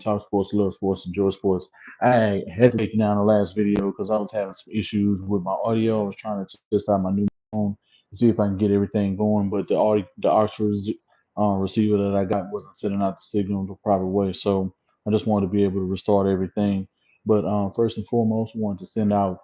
talk sports, love sports, enjoy sports. I had to take down the last video because I was having some issues with my audio. I was trying to test out my new phone to see if I can get everything going, but the actual receiver that I got wasn't sending out the signal the proper way. So I just wanted to be able to restart everything. But first and foremost, I wanted to send out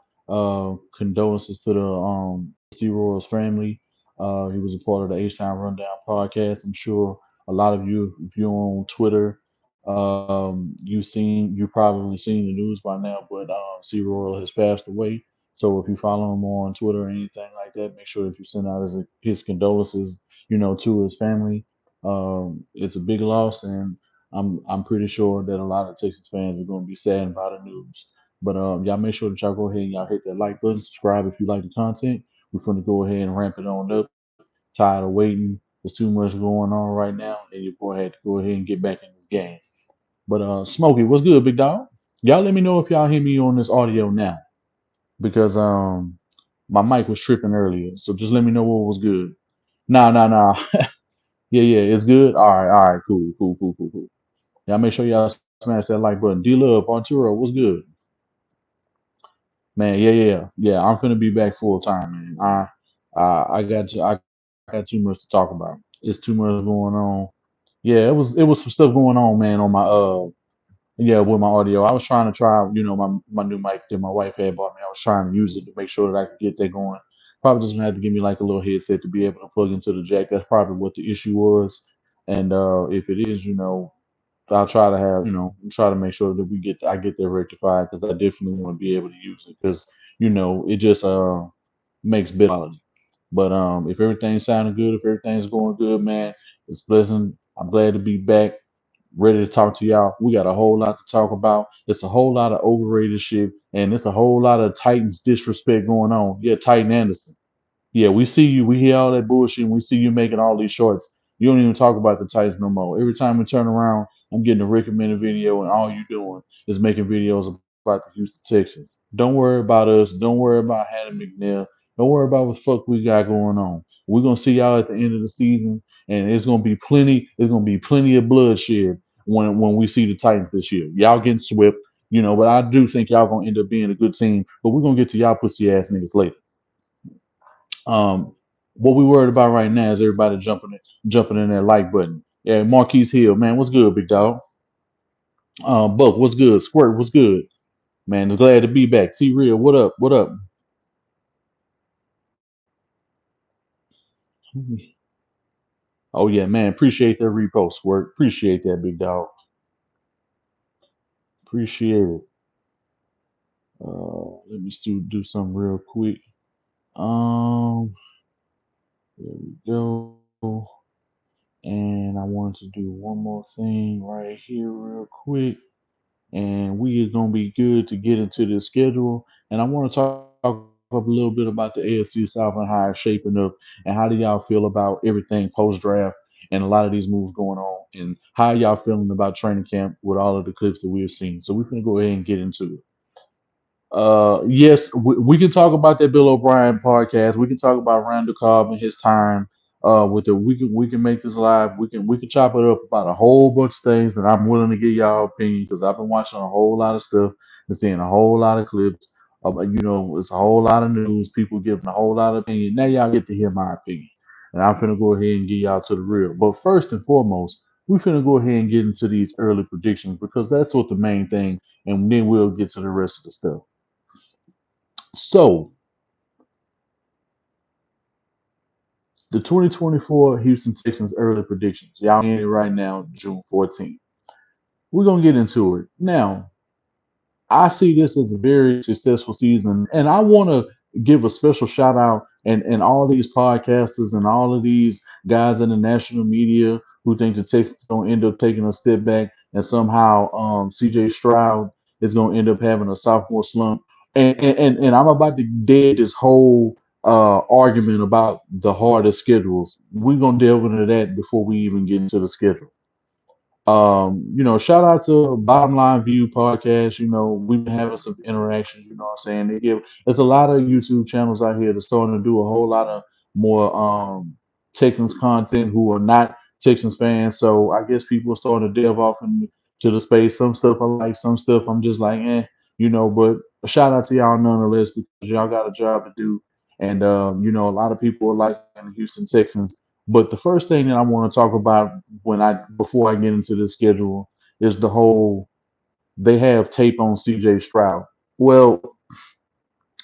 condolences to the C Royals family. He was a part of the H Time Rundown podcast. I'm sure a lot of you, if you're on Twitter, you probably seen the news by now. But C Royal has passed away. So if you follow him on Twitter or anything like that, make sure that you send out his condolences, to his family. It's a big loss, and I'm pretty sure that a lot of Texas fans are going to be saddened by the news. But y'all make sure that y'all go ahead and y'all hit that like button, subscribe if you like the content. We're going to go ahead and ramp it on up. Tired of waiting. There's too much going on right now, and your boy had to go ahead and get back in this game. But Smokey, what's good, big dog? Y'all let me know if y'all hear me on this audio now because my mic was tripping earlier. So just let me know what was good. Nah, nah, nah. Yeah, yeah, it's good. All right, cool, cool, cool, cool, cool. Y'all make sure y'all smash that like button. D Love Arturo, what's good? Man, yeah, yeah, yeah. I'm finna be back full time, man. I got too much to talk about. It's too much going on. Yeah, it was some stuff going on, man, on my yeah, with my audio. I was trying to try, my new mic that my wife had bought me. I was trying to use it to make sure that I could get that going. Probably just gonna have to give me like a little headset to be able to plug into the jack. That's probably what the issue was. And if it is, I'll try to have, try to make sure that I get that rectified because I definitely want to be able to use it because, it just makes better quality. But if everything's sounding good, if everything's going good, man, it's pleasant. I'm glad to be back, ready to talk to y'all. We got a whole lot to talk about. It's a whole lot of overrated shit, and it's a whole lot of Titans disrespect going on. Yeah, Titan Anderson. Yeah, we see you. We hear all that bullshit. And we see you making all these shorts. You don't even talk about the Titans no more. Every time we turn around, I'm getting a recommended video, and all you doing is making videos about the Houston Texans. Don't worry about us. Don't worry about Hannah McNeil. Don't worry about what the fuck we got going on. We're gonna see y'all at the end of the season, and it's gonna be plenty. It's gonna be plenty of bloodshed when we see the Titans this year. Y'all getting swept, but I do think y'all gonna end up being a good team. But we're gonna get to y'all pussy ass niggas later. Um, what we worried about right now is everybody jumping in that like button. Yeah, Marquise Hill, man, what's good, big dog? Buck, what's good? Squirt, what's good? Man, glad to be back. T Real, what up? What up? Oh yeah, man, appreciate that repost, Squirt. Appreciate that, big dog. Appreciate it. Let me do something real quick. There we go. And I wanted to do one more thing right here, real quick. And we is gonna be good to get into the schedule. And I want to talk up a little bit about the AFC South and how it's shaping up, and how do y'all feel about everything post draft and a lot of these moves going on, and how y'all feeling about training camp with all of the clips that we've seen. So we're gonna go ahead and get into it. Yes, we can talk about that Bill O'Brien podcast. We can talk about Randall Cobb and his time. We can make this live. We can chop it up about a whole bunch of things, and I'm willing to get y'all opinion because I've been watching a whole lot of stuff and seeing a whole lot of clips. It's a whole lot of news. People giving a whole lot of opinion. Now y'all get to hear my opinion, and I'm finna go ahead and get y'all to the real. But first and foremost, we finna go ahead and get into these early predictions because that's what the main thing, and then we'll get to the rest of the stuff. So, the 2024 Houston Texans early predictions. Y'all in it right now, June 14th. We're going to get into it. Now, I see this as a very successful season, and I want to give a special shout out and all these podcasters and all of these guys in the national media who think the Texans going to end up taking a step back and somehow CJ Stroud is going to end up having a sophomore slump. And I'm about to dead this whole argument about the hardest schedules. We're going to delve into that before we even get into the schedule. Shout out to Bottom Line View podcast. We've been having some interactions, you know what I'm saying? There's a lot of YouTube channels out here that's starting to do a whole lot of more Texans content who are not Texans fans. So I guess people are starting to delve off to the space. Some stuff I like, some stuff I'm just like, but a shout out to y'all nonetheless because y'all got a job to do. And a lot of people are liking the Houston Texans. But the first thing that I want to talk about before I get into the schedule is the whole they have tape on CJ Stroud. Well,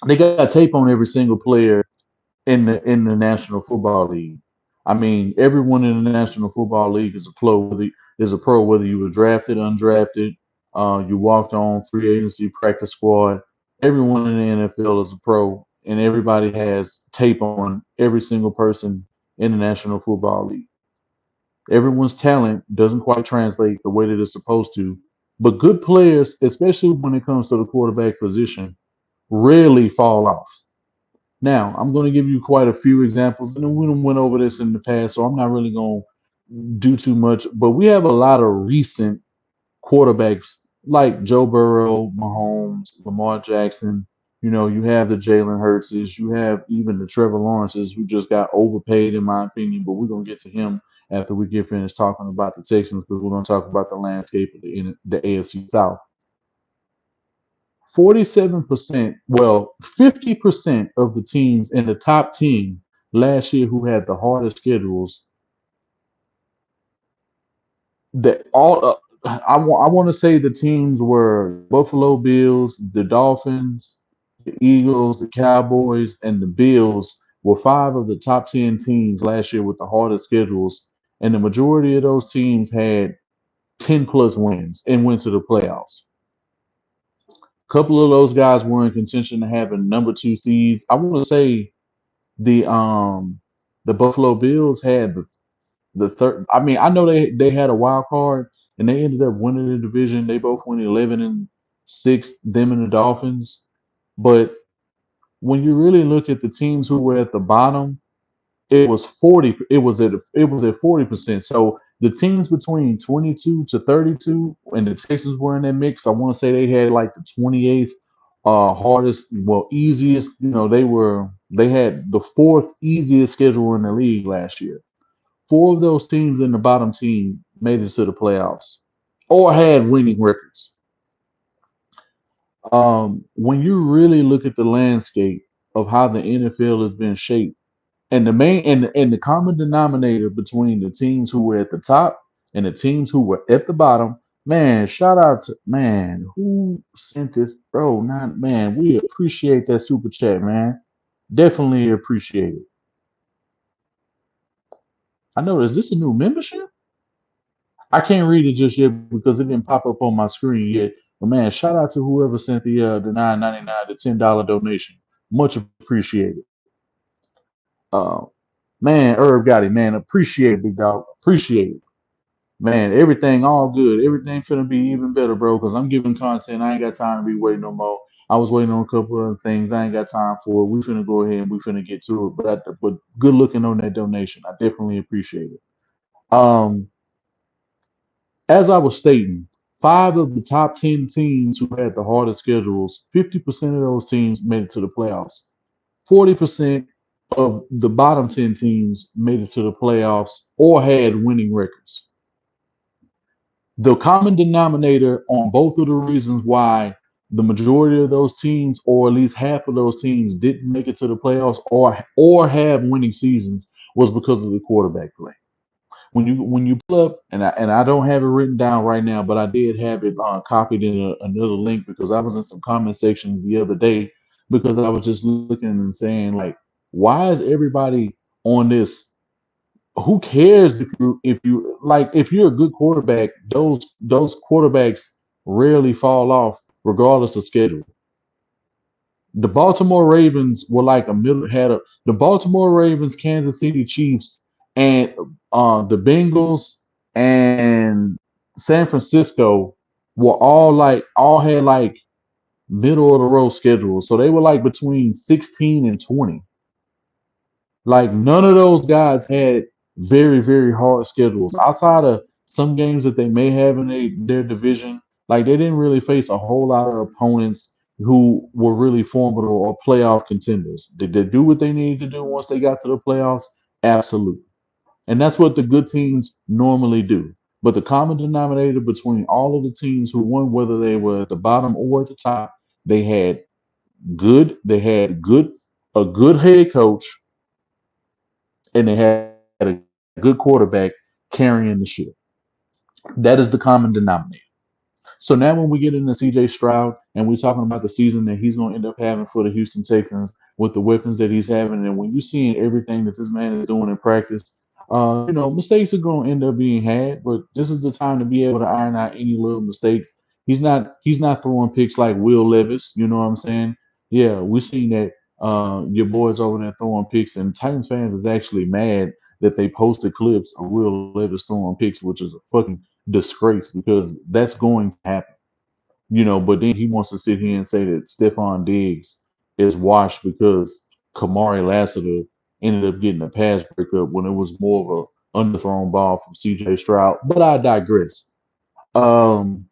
they got tape on every single player in the National Football League. I mean, everyone in the National Football League is a pro, whether you were drafted, undrafted, you walked on free agency, practice squad. Everyone in the NFL is a pro, and everybody has tape on every single person in the National Football League. Everyone's talent doesn't quite translate the way that it's supposed to, but good players, especially when it comes to the quarterback position, rarely fall off. Now, I'm going to give you quite a few examples, and we done went over this in the past, so I'm not really going to do too much. But we have a lot of recent quarterbacks like Joe Burrow, Mahomes, Lamar Jackson. You have the Jalen Hurtses, you have even the Trevor Lawrences, who just got overpaid, in my opinion. But we're going to get to him after we get finished talking about the Texans, because we're going to talk about the landscape of the AFC South. 47%, well, 50% of the teams in the top 10 last year who had the hardest schedules, that all I want to say the teams were Buffalo Bills, the Dolphins, the Eagles, the Cowboys, and the Bills were five of the top 10 teams last year with the hardest schedules, and the majority of those teams had 10 plus wins and went to the playoffs. A couple of those guys were in contention to have a number two seeds. I want to say the um the Buffalo Bills had the third. I mean, I know they had a wild card and they ended up winning the division. They both went 11-6, them and the Dolphins. But when you really look at the teams who were at the bottom, it was 40. It was at 40%. So the teams between 22 to 32, and the Texans were in that mix. I want to say they had like the 28th hardest, well, easiest. They had the fourth easiest schedule in the league last year. Four of those teams in the bottom team made it to the playoffs or had winning records. When you really look at the landscape of how the NFL has been shaped, and the common denominator between the teams who were at the top and the teams who were at the bottom, man, shout out to man who sent this, bro. Not man, we appreciate that super chat, man. Definitely appreciate it. I know, is this a new membership? I can't read it just yet because it didn't pop up on my screen yet. But man, shout out to whoever sent the 9.99, the $10 donation. Much appreciated. Uh, man, Herb got it, man. Appreciate it, big dog. Appreciate it. Man, everything all good. Everything finna be even better, bro, because I'm giving content. I ain't got time to be waiting no more. I was waiting on a couple other things. I ain't got time for it. We finna go ahead and we finna get to it. But good looking on that donation. I definitely appreciate it. Um, as I was stating, five of the top 10 teams who had the hardest schedules, 50% of those teams made it to the playoffs. 40% of the bottom 10 teams made it to the playoffs or had winning records. The common denominator on both of the reasons why the majority of those teams, or at least half of those teams, didn't make it to the playoffs or have winning seasons was because of the quarterback play. When you pull up, and I don't have it written down right now, but I did have it copied in another link because I was in some comment sections the other day because I was just looking and saying like, why is everybody on this? Who cares if you're a good quarterback? Those quarterbacks rarely fall off regardless of schedule. The Baltimore Ravens were like a middle had a the Baltimore Ravens, Kansas City Chiefs, and the Bengals and San Francisco were all had like middle of the road schedules. So they were like between 16 and 20. Like none of those guys had very, very hard schedules outside of some games that they may have in their division. Like they didn't really face a whole lot of opponents who were really formidable or playoff contenders. Did they do what they needed to do once they got to the playoffs? Absolutely. And that's what the good teams normally do. But the common denominator between all of the teams who won, whether they were at the bottom or at the top, they had they had a good head coach, and they had a good quarterback carrying the ship. That is the common denominator. So now when we get into CJ Stroud and we're talking about the season that he's going to end up having for the Houston Texans with the weapons that he's having, and when you're seeing everything that this man is doing in practice, mistakes are going to end up being had, but this is the time to be able to iron out any little mistakes. He's not throwing picks like Will Levis. You know what I'm saying? Yeah, we're seeing that your boys over there throwing picks, and Titans fans is actually mad that they posted clips of Will Levis throwing picks, which is a fucking disgrace because that's going to happen. But then he wants to sit here and say that Stephon Diggs is washed because Kamari Lassiter ended up getting a pass breakup when it was more of a underthrown ball from CJ Stroud. But I digress. Um,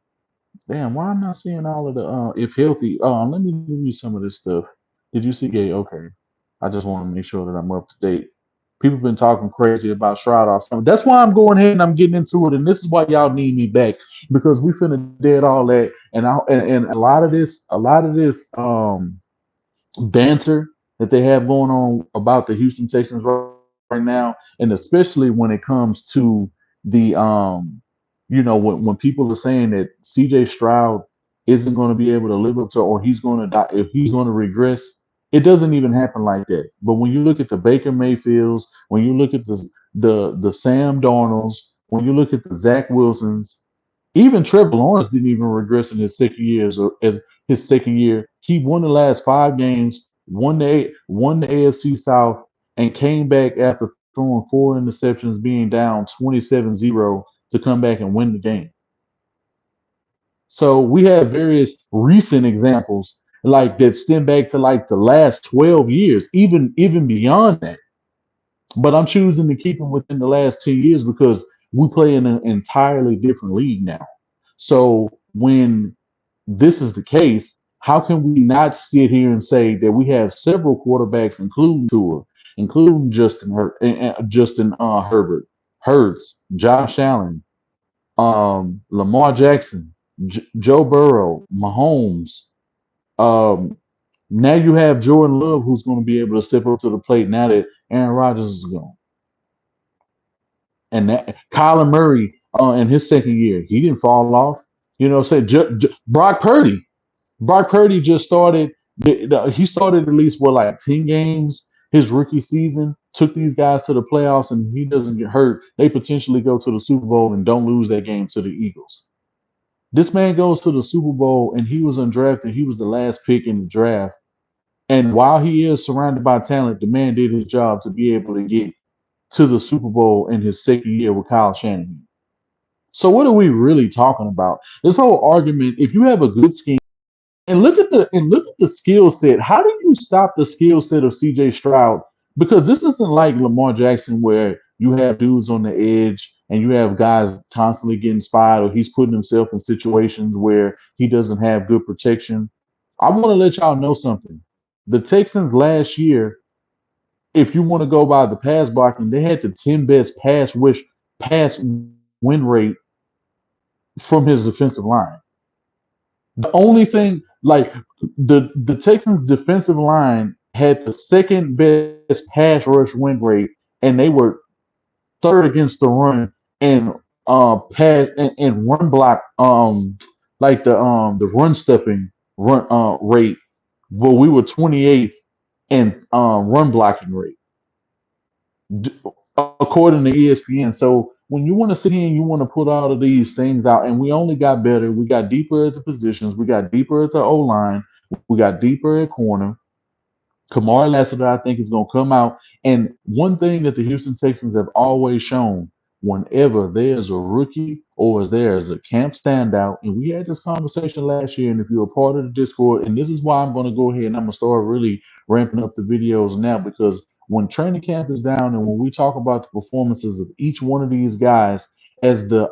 Damn, why am I not seeing all of the if healthy? Let me give you some of this stuff. Did you see Gay? Okay. I just want to make sure that I'm up to date. People been talking crazy about Shroud off summer. That's why I'm going ahead and I'm getting into it. And this is why y'all need me back because we finna dead all that. And a lot of this banter that they have going on about the Houston Texans right now, and especially when it comes to the when people are saying that CJ Stroud isn't going to be able to live up to, or he's going to die, if he's going to regress, it doesn't even happen like that. But when you look at the Baker Mayfields, when you look at the Sam Darnolds, when you look at the Zach Wilsons, even Trevor Lawrence didn't even regress in his second years or his second year. He won the last 5 games, won the AFC South, and came back after throwing 4 interceptions, being down 27-0 to come back and win the game. So we have various recent examples like that stem back to like the last 12 years, even beyond that. But I'm choosing to keep them within the last 10 years because we play in an entirely different league now. So when this is the case, how can we not sit here and say that we have several quarterbacks, including Tua, including Justin Herbert, Hurts, Josh Allen, Lamar Jackson, Joe Burrow, Mahomes. Um, Now you have Jordan Love, who's going to be able to step up to the plate now that Aaron Rodgers is gone, and that Kyler Murray in his second year, he didn't fall off. Say Brock Purdy. Brock Purdy just started. He started at least what like 10 games his rookie season. Took these guys to the playoffs, and he doesn't get hurt. They potentially go to the Super Bowl and don't lose that game to the Eagles. This man goes to the Super Bowl, and he was undrafted. He was the last pick in the draft. And while he is surrounded by talent, the man did his job to be able to get to the Super Bowl in his second year with Kyle Shanahan. So what are we really talking about? This whole argument, if you have a good scheme, and look at the skill set. How do you stop the skill set of CJ Stroud? Because this isn't like Lamar Jackson where you have dudes on the edge and you have guys constantly getting spied or he's putting himself in situations where he doesn't have good protection. I want to let y'all know something. The Texans last year, if you want to go by the pass blocking, they had the 10 best pass win rate from his defensive line. The only thing, like the Texans' defensive line had the second best pass rush win rate, and they were third against the run and pass and run block like the run stuffing run rate. Well, we were 28th in run blocking rate d- according to ESPN. So when you want to sit here and you want to put all of these things out, and we only got better, we got deeper at the positions, we got deeper at the O line, we got deeper at corner. Kamari Lassiter, I think, is going to come out. And one thing that the Houston Texans have always shown whenever there's a rookie or there's a camp standout, and we had this conversation last year, and if you're a part of the Discord, and this is why I'm going to go ahead and I'm going to start really ramping up the videos now because when training camp is down and when we talk about the performances of each one of these guys as the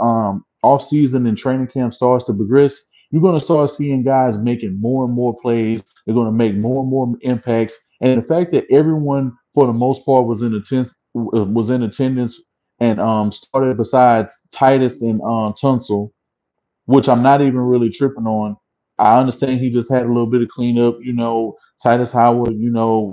off season and training camp starts to progress, you're going to start seeing guys making more and more plays. They're going to make more and more impacts. And the fact that everyone, for the most part, was in attendance and started besides Titus and Tunsil, which I'm not even really tripping on. I understand he just had a little bit of cleanup, Titus Howard,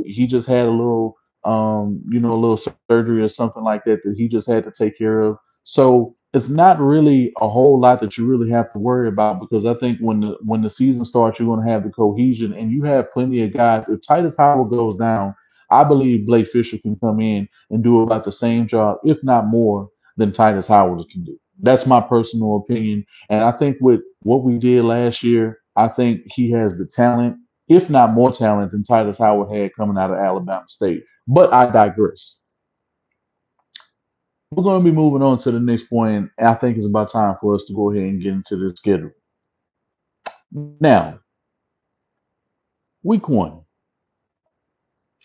he just had a little a little surgery or something like that he just had to take care of. So it's not really a whole lot that you really have to worry about because I think when the season starts, you're gonna have the cohesion and you have plenty of guys. If Titus Howard goes down, I believe Blake Fisher can come in and do about the same job, if not more, than Titus Howard can do. That's my personal opinion. And I think with what we did last year, I think he has the talent, if not more talent than Titus Howard had coming out of Alabama State. But I digress. We're going to be moving on to the next point, and I think it's about time for us to go ahead and get into the schedule. Now, week one.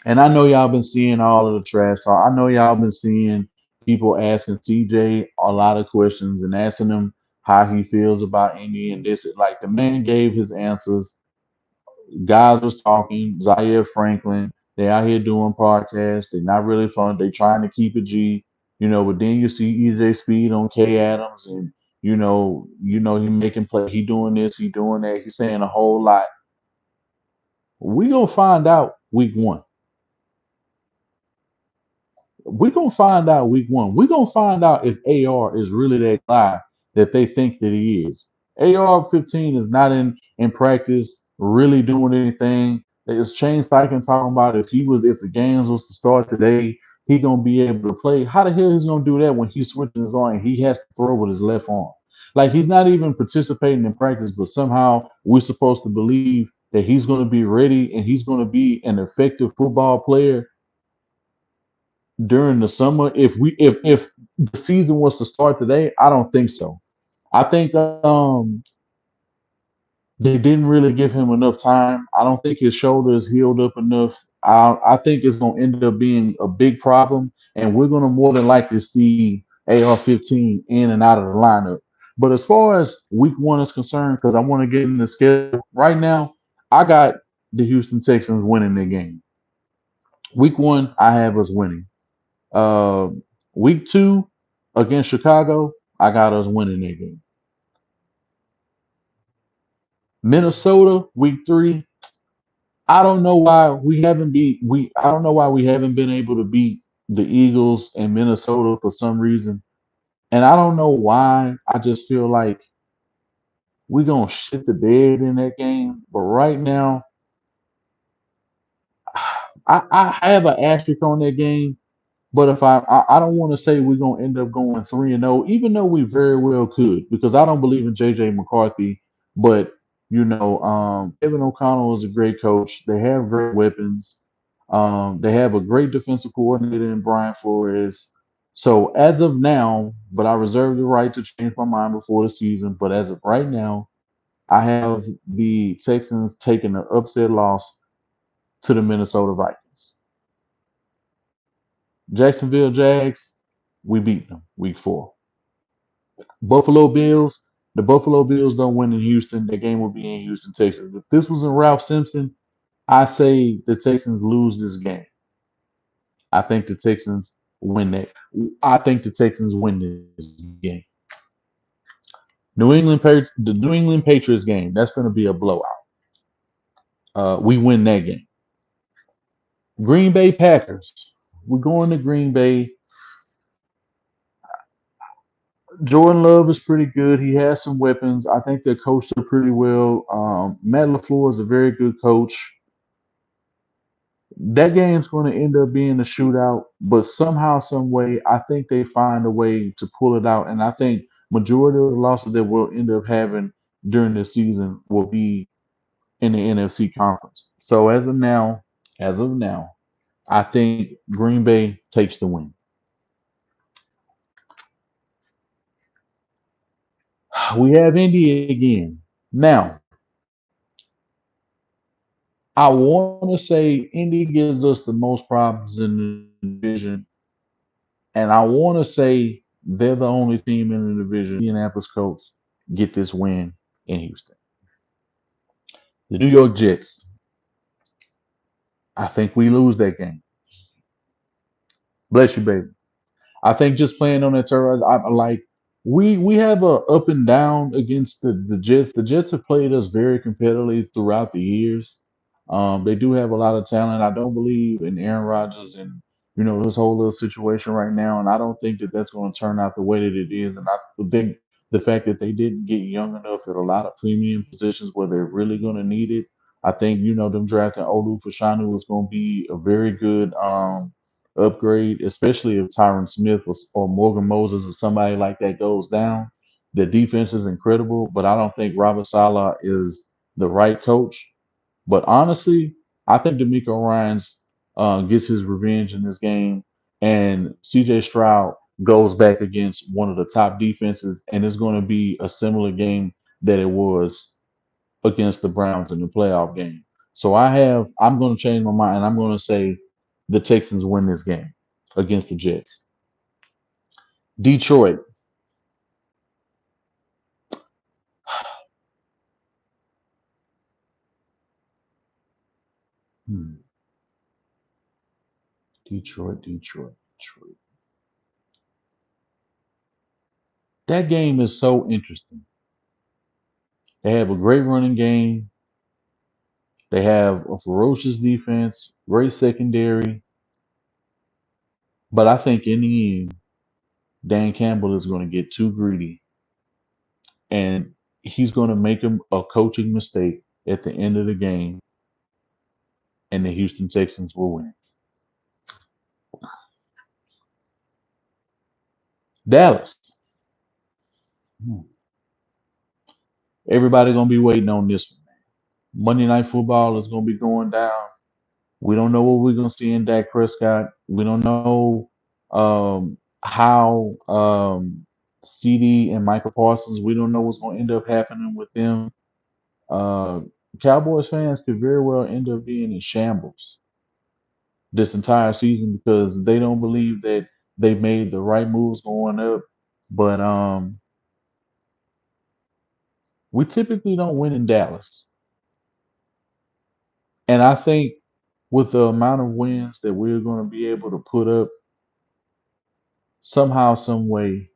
And I know y'all been seeing all of the trash talk. I know y'all been seeing people asking CJ a lot of questions and asking him how he feels about Indy and this. Like the man gave his answers. Guys was talking, Zaire Franklin, they out here doing podcasts. They're not really fun. They trying to keep it G, but then you see EJ Speed on K Adams and he making play, he doing this, he doing that, he's saying a whole lot. We gonna find out week one. We're gonna find out week one. We're gonna find out if AR is really that guy that they think that he is. AR 15 is not in practice really doing anything. It's Shane Steichen talking about if the games was to start today, he gonna be able to play. How the hell he's gonna do that when he's switching his arm and he has to throw with his left arm? Like he's not even participating in practice, but somehow we're supposed to believe that he's gonna be ready and he's gonna be an effective football player during the summer. If the season was to start today, I don't think so. I think they didn't really give him enough time. I don't think his shoulder is healed up enough. I think it's going to end up being a big problem, and we're going to more than likely see AR-15 in and out of the lineup. But as far as week one is concerned, because I want to get in the schedule right now, I got the Houston Texans winning their game. Week one, I have us winning. Uh, week two against Chicago, I got us winning that game. Minnesota, week three, I don't know why we haven't beat we I don't know why we haven't been able to beat the Eagles and Minnesota for some reason. And I don't know why. I just feel like we're gonna shit the bed in that game. But right now, I have an asterisk on that game. But if I don't want to say we're gonna end up going 3-0, even though we very well could, because I don't believe in JJ McCarthy. But Kevin O'Connell is a great coach. They have great weapons. They have a great defensive coordinator in Brian Flores. So as of now, but I reserve the right to change my mind before the season. But as of right now, I have the Texans taking an upset loss to the Minnesota Vikings. Jacksonville Jags, we beat them week four. Buffalo Bills, the Buffalo Bills don't win in Houston. The game will be in Houston, Texas. If this was in Ralph Simpson, I say the Texans lose this game. I think the Texans win that. I think the Texans win this game. The New England Patriots game, that's going to be a blowout. We win that game. Green Bay Packers, we're going to Green Bay. Jordan Love is pretty good. He has some weapons. I think they're coached up pretty well. Matt LaFleur is a very good coach. That game's going to end up being a shootout, but somehow, some way, I think they find a way to pull it out. And I think majority of the losses that we'll end up having during this season will be in the NFC conference. So as of now, I think Green Bay takes the win. We have Indy again. Now, I want to say Indy gives us the most problems in the division, and I want to say they're the only team in the division. Indianapolis Colts get this win in Houston. The New York Jets, I think we lose that game. Bless you, baby. I think just playing on that turf, like we have a up and down against the Jets. The Jets have played us very competitively throughout the years. They do have a lot of talent. I don't believe in Aaron Rodgers and this whole little situation right now, and I don't think that that's going to turn out the way that it is. And I think the fact that they didn't get young enough at a lot of premium positions where they're really going to need it. I think them drafting Olu Fashanu is going to be a very good upgrade, especially if Tyron Smith or Morgan Moses or somebody like that goes down. The defense is incredible, but I don't think Robert Sala is the right coach. But honestly, I think D'Amico Ryans gets his revenge in this game, and CJ Stroud goes back against one of the top defenses, and it's going to be a similar game that it was against the Browns in the playoff game. So I'm going to change my mind, and I'm going to say the Texans win this game against the Jets. Detroit. Hmm. Detroit. That game is so interesting. They have a great running game. They have a ferocious defense, great secondary. But I think in the end, Dan Campbell is going to get too greedy, and he's going to make a coaching mistake at the end of the game, and the Houston Texans will win. Dallas. Hmm. Everybody going to be waiting on this one. Monday Night Football is going to be going down. We don't know what we're going to see in Dak Prescott. We don't know how CD and Michael Parsons. We don't know what's going to end up happening with them. Uh, Cowboys fans could very well end up being in shambles this entire season because they don't believe that they made the right moves going up. But we typically don't win in Dallas, and I think with the amount of wins that we're going to be able to put up, somehow, some way,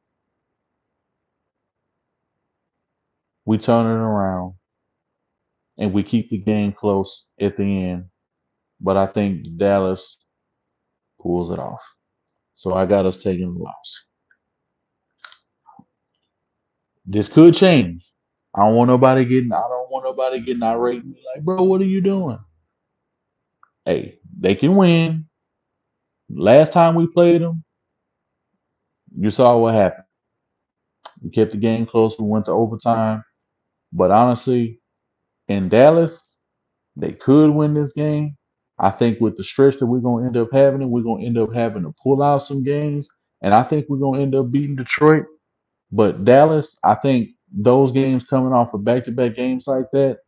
we turn it around and we keep the game close at the end. But I think Dallas pulls it off. So I got us taking the loss. This could change. I don't want nobody getting irate and be like, bro, what are you doing? Hey, they can win. Last time we played them, you saw what happened. We kept the game close. We went to overtime. But honestly, in Dallas, they could win this game. I think with the stretch that we're gonna end up having, we're gonna end up having to pull out some games, and I think we're gonna end up beating Detroit. But Dallas, I think those games coming off of back-to-back games like that,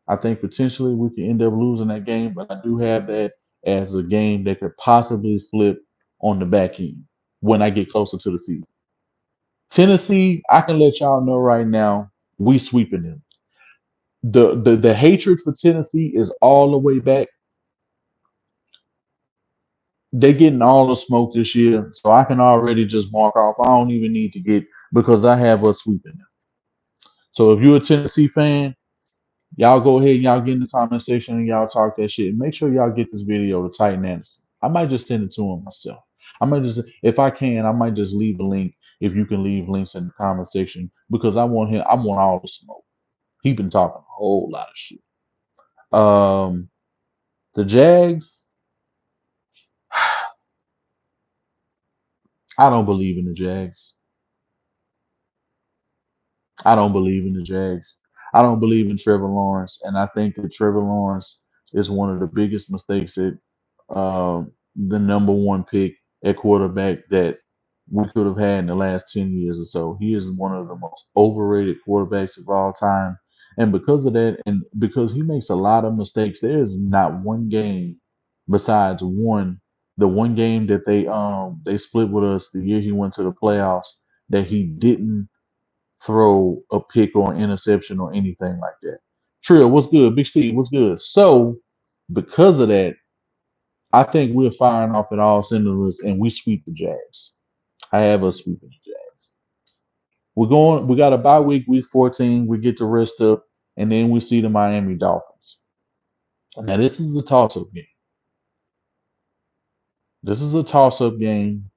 I think potentially we can end up losing that game. But I do have that as a game that could possibly flip on the back end when I get closer to the season. Tennessee, I can let y'all know right now, we sweeping them. The hatred for Tennessee is all the way back. They getting all the smoke this year, so I can already just mark off. I don't even need to get because I have us sweeping them. So if you're a Tennessee fan, y'all go ahead and y'all get in the comment section and y'all talk that shit. And make sure y'all get this video to Titan Anderson. I might just send it to him myself. I might just, if I can, I might just leave a link. If you can leave links in the comment section because I want him. I want all the smoke. He been talking a whole lot of shit. Um, the Jags. I don't believe in the Jags. I don't believe in the Jags. I don't believe in Trevor Lawrence, and I think that Trevor Lawrence is one of the biggest mistakes that the number one pick at quarterback that we could have had in the last 10 years or so. He is one of the most overrated quarterbacks of all time. And because of that, and because he makes a lot of mistakes, there is not one game besides the one game that they split with us the year he went to the playoffs that he didn't throw a pick or an interception or anything like that. Trill, what's good? Big Steve, what's good? So, because of that, I think we're firing off at all cylinders and we sweep the Jags. I have us sweeping the Jags. We're going. We got a bye week, week 14. We get the rest up, and then we see the Miami Dolphins. Now this is a toss-up game. This is a toss-up game.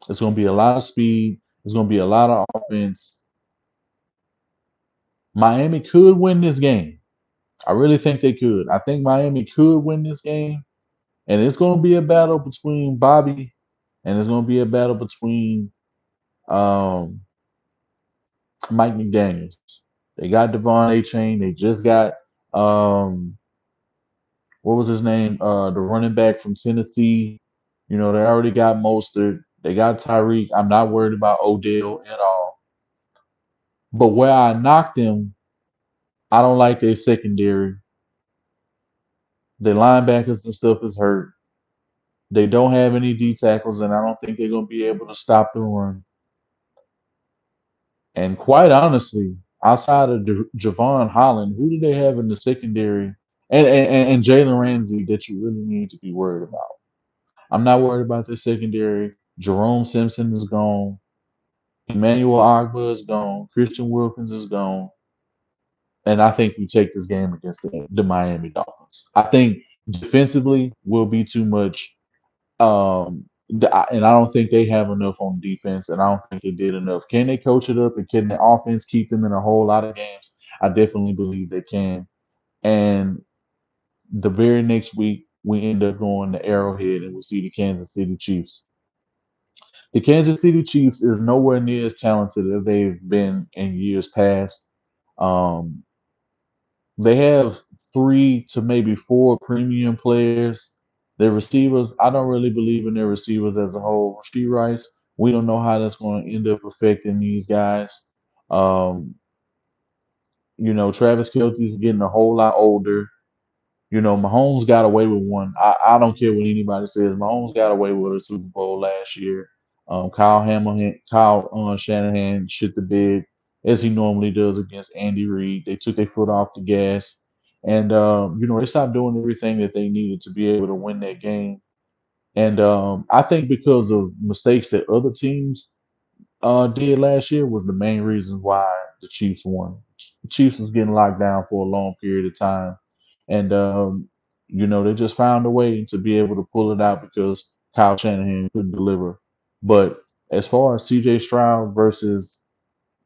It's going to be a lot of speed. It's going to be a lot of offense. Miami could win this game. I really think they could. I think Miami could win this game, and it's going to be a battle between Bobby, and it's going to be a battle between um, Mike McDaniels. They got Devon A. Chain. They just got um, what was his name? The running back from Tennessee. You know, they already got Mostert. They got Tyreek. I'm not worried about Odell at all. But where I knocked them, I don't like their secondary. Their linebackers and stuff is hurt. They don't have any D tackles, and I don't think they're going to be able to stop the run. And quite honestly, outside of Javon Holland, who do they have in the secondary? And Jalen Ramsey that you really need to be worried about. I'm not worried about the secondary. Jerome Simpson is gone. Emmanuel Agba is gone. Christian Wilkins is gone. And I think we take this game against the Miami Dolphins. I think defensively will be too much. And I don't think they have enough on defense, and I don't think they did enough. Can they coach it up, and can the offense keep them in a whole lot of games? I definitely believe they can. And the very next week, we end up going to Arrowhead, and we see the Kansas City Chiefs. The Kansas City Chiefs is nowhere near as talented as they've been in years past. Um, they have three to maybe four premium players. Their receivers, I don't really believe in their receivers as a whole. Rasheed Rice, we don't know how that's going to end up affecting these guys. Um, Travis Kelce's getting a whole lot older. Mahomes got away with one. I don't care what anybody says. Mahomes got away with a Super Bowl last year. Kyle Shanahan shit the bed as he normally does against Andy Reid. They took their foot off the gas, and they stopped doing everything that they needed to be able to win that game. And I think because of mistakes that other teams did last year was the main reason why the Chiefs won. The Chiefs was getting locked down for a long period of time, and they just found a way to be able to pull it out because Kyle Shanahan couldn't deliver. But as far as C.J. Stroud versus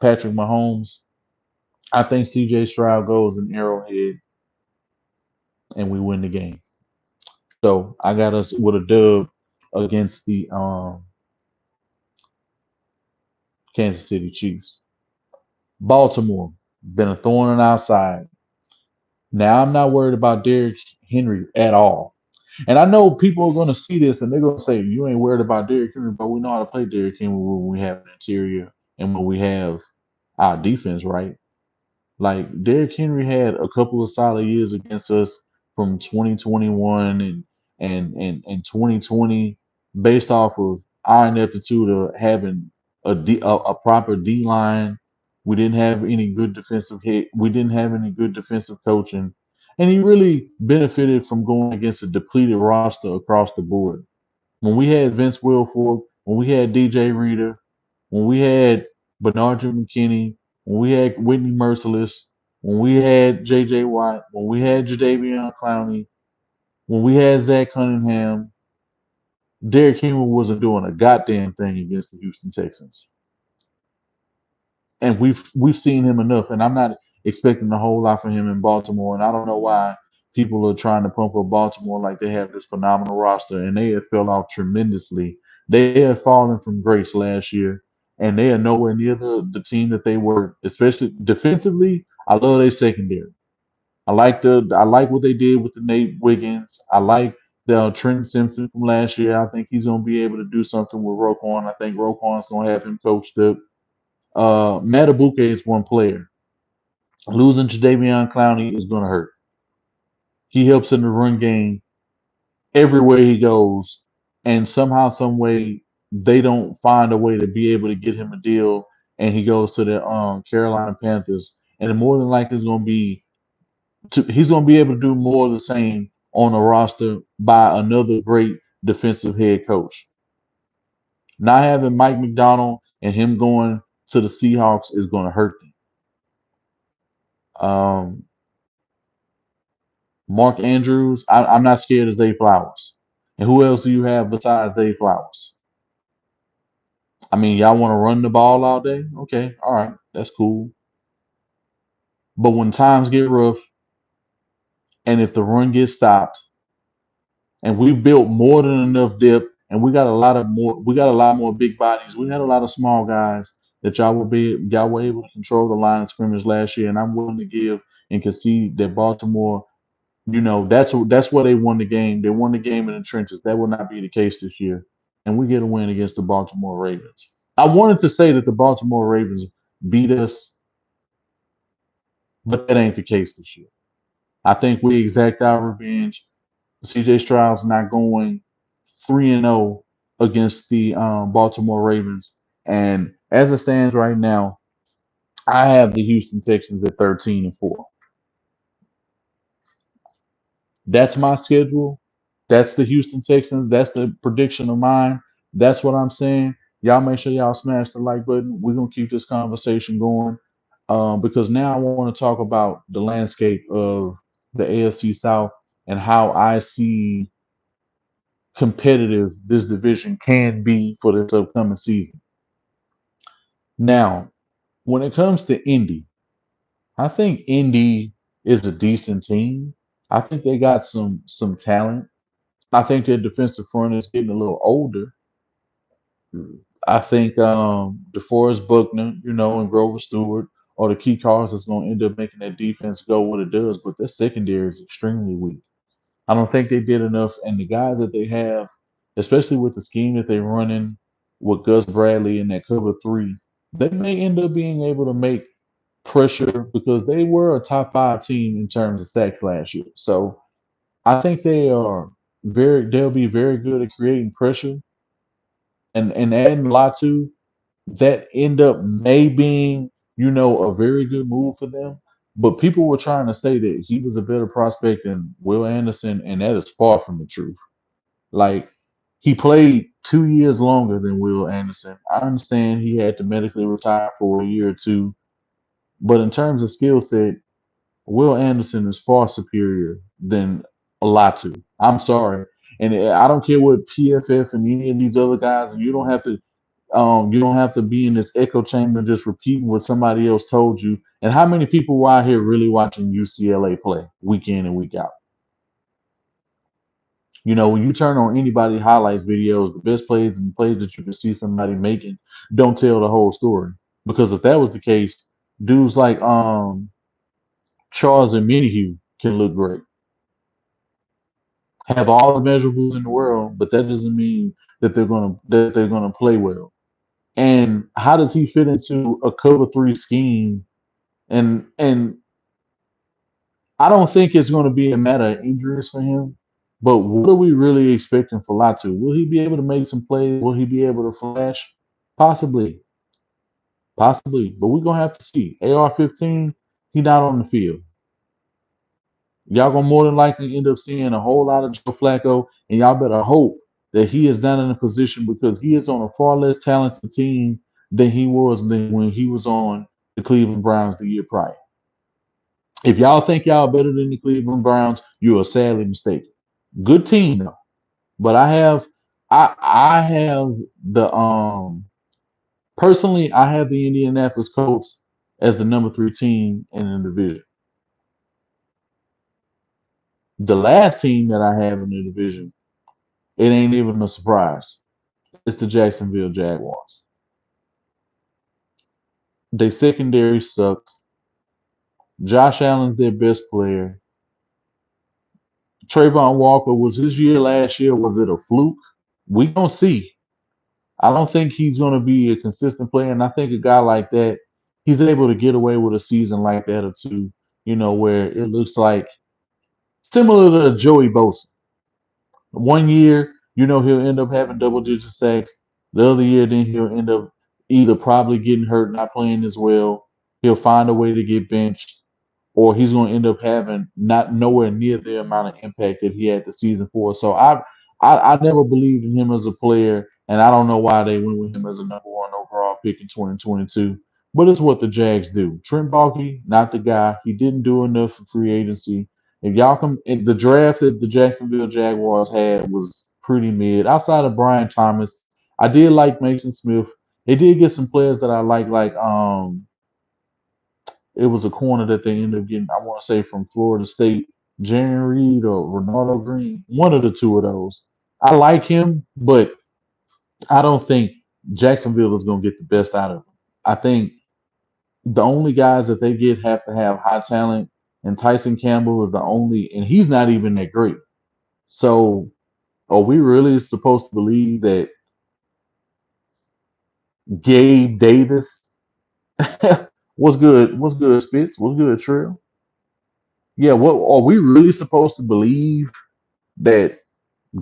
Patrick Mahomes, I think C.J. Stroud goes in Arrowhead and we win the game. So I got us with a dub against the Kansas City Chiefs. Baltimore been a thorn in our side. Now I'm not worried about Derrick Henry at all. And I know people are going to see this and they're going to say, you ain't worried about Derrick Henry, but we know how to play Derrick Henry when we have an interior and when we have our defense, right? Like Derrick Henry had a couple of solid years against us from 2021 and 2020 based off of our ineptitude of having a proper D line. We didn't have any good defensive hit. We didn't have any good defensive coaching. And he really benefited from going against a depleted roster across the board. When we had Vince Wilfork, when we had DJ Reader, when we had Bernard McKinney, when we had Whitney Merciless, when we had J.J. Watt, when we had Jadeveon Clowney, when we had Zach Cunningham, Derrick Henry wasn't doing a goddamn thing against the Houston Texans. And we've seen him enough, and I'm not expecting a whole lot from him in Baltimore. And I don't know why people are trying to pump up Baltimore like they have this phenomenal roster, and they have fell off tremendously. They have fallen from grace last year, and they are nowhere near the team that they were, especially defensively. I love their secondary. I like what they did with the Nate Wiggins. I like the Trent Simpson from last year. I think he's gonna be able to do something with Roquan. I think Roquan's gonna have him coached up. Matabuke is one player. Losing to Davion Clowney is going to hurt. He helps in the run game everywhere he goes, and somehow, some way, they don't find a way to be able to get him a deal, and he goes to the Carolina Panthers, and more than likely he's going to be able to do more of the same on a roster by another great defensive head coach. Not having Mike McDonald and him going to the Seahawks is going to hurt them. Um, Mark Andrews, I'm not scared of Zay Flowers. And who else do you have besides Zay Flowers? I mean, y'all want to run the ball all day? Okay, all right, that's cool. But when times get rough and if the run gets stopped, and we built more than enough depth, and we got a lot more big bodies. We had a lot of small guys that y'all were able to control the line of scrimmage last year, and I'm willing to give and concede that Baltimore, that's where they won the game. They won the game in the trenches. That will not be the case this year, and we get a win against the Baltimore Ravens. I wanted to say that the Baltimore Ravens beat us, but that ain't the case this year. I think we exact our revenge. CJ Stroud's not going 3-0 against the Baltimore Ravens. And as it stands right now, I have the Houston Texans at 13-4. That's my schedule. That's the Houston Texans. That's the prediction of mine. That's what I'm saying. Y'all make sure y'all smash the like button. We're gonna keep this conversation going because now I want to talk about the landscape of the AFC South and how I see competitive this division can be for this upcoming season. Now, when it comes to Indy, I think Indy is a decent team. I think they got some talent. I think their defensive front is getting a little older. I think DeForest Buckner, and Grover Stewart are the key cars that's going to end up making that defense go what it does. But their secondary is extremely weak. I don't think they did enough. And the guys that they have, especially with the scheme that they're running with Gus Bradley in that cover three, they may end up being able to make pressure because they were a top five team in terms of sacks last year. So I think they'll be very good at creating pressure and adding Latu. That end up may being, a very good move for them. But people were trying to say that he was a better prospect than Will Anderson, and that is far from the truth. Like he played 2 years longer than Will Anderson. I understand he had to medically retire for a year or two, but in terms of skill set, Will Anderson is far superior than Latu. I'm sorry, and I don't care what PFF and any of these other guys, and you don't have to be in this echo chamber just repeating what somebody else told you. And how many people were out here really watching UCLA play week in and week out? When you turn on anybody highlights videos, the best plays and plays that you can see somebody making don't tell the whole story. Because if that was the case, dudes like Charles and Minihue can look great, have all the measurables in the world, but that doesn't mean that they're gonna play well. And how does he fit into a cover three scheme? And I don't think it's going to be a matter of injuries for him. But what are we really expecting for Latu? Will he be able to make some plays? Will he be able to flash? Possibly, possibly. But we're gonna have to see. AR-15, he not on the field. Y'all gonna more than likely end up seeing a whole lot of Joe Flacco, and y'all better hope that he is down in a position because he is on a far less talented team than he was than when he was on the Cleveland Browns the year prior. If y'all think y'all better than the Cleveland Browns, you are sadly mistaken. Good team though, but I have the personally I have the Indianapolis Colts as the number three team in the division. The last team that I have in the division, it ain't even a surprise. It's the Jacksonville Jaguars. Their secondary sucks. Josh Allen's their best player. Trayvon Walker was his year last year. Was it a fluke? We gonna see. I don't think he's gonna be a consistent player, and I think a guy like that, he's able to get away with a season like that or two. Where it looks like similar to Joey Bosa. One year, he'll end up having double digit sacks. The other year, then he'll end up either probably getting hurt, not playing as well. He'll find a way to get benched, or he's going to end up having not nowhere near the amount of impact that he had the season for. So I never believed in him as a player, and I don't know why they went with him as a number one overall pick in 2022. But it's what the Jags do. Trent Baalke, not the guy. He didn't do enough for free agency. If y'all come, in the draft that the Jacksonville Jaguars had was pretty mid. Outside of Brian Thomas, I did like Mason Smith. They did get some players that I like it was a corner that they ended up getting, I want to say from Florida State, Jerry Reed or Ronaldo Green, one of the two of those. I like him, but I don't think Jacksonville is going to get the best out of him. I think the only guys that they get have to have high talent, and Tyson Campbell is the only, and he's not even that great. So, are we really supposed to believe that Gabe Davis? What's good? What's good, Spitz? What's good, Trill? Yeah, what are we really supposed to believe that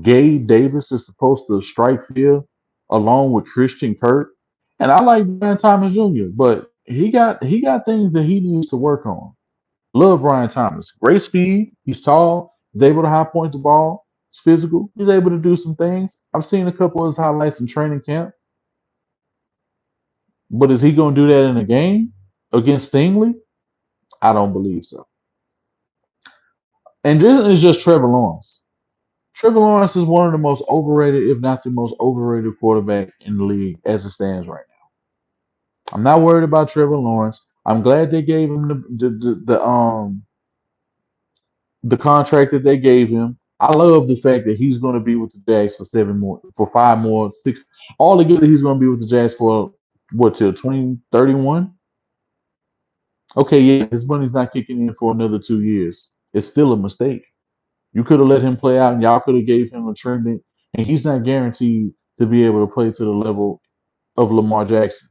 Gabe Davis is supposed to strike fear along with Christian Kirk? And I like Brian Thomas Jr., but he got things that he needs to work on. Love Brian Thomas. Great speed. He's tall. He's able to high point the ball. He's physical. He's able to do some things. I've seen a couple of his highlights in training camp. But is he going to do that in a game against Stingley? I don't believe so. And this is just Trevor Lawrence. Trevor Lawrence is one of the most overrated, if not the most overrated quarterback in the league as it stands right now. I'm not worried about Trevor Lawrence. I'm glad they gave him the contract that they gave him. I love the fact that he's going to be with the Jags for 7 more, for 5 more, six. All together, he's going to be with the Jags for what till 2031? Okay, yeah, his money's not kicking in for another 2 years. It's still a mistake. You could have let him play out, and y'all could have gave him a trending, and he's not guaranteed to be able to play to the level of Lamar Jackson.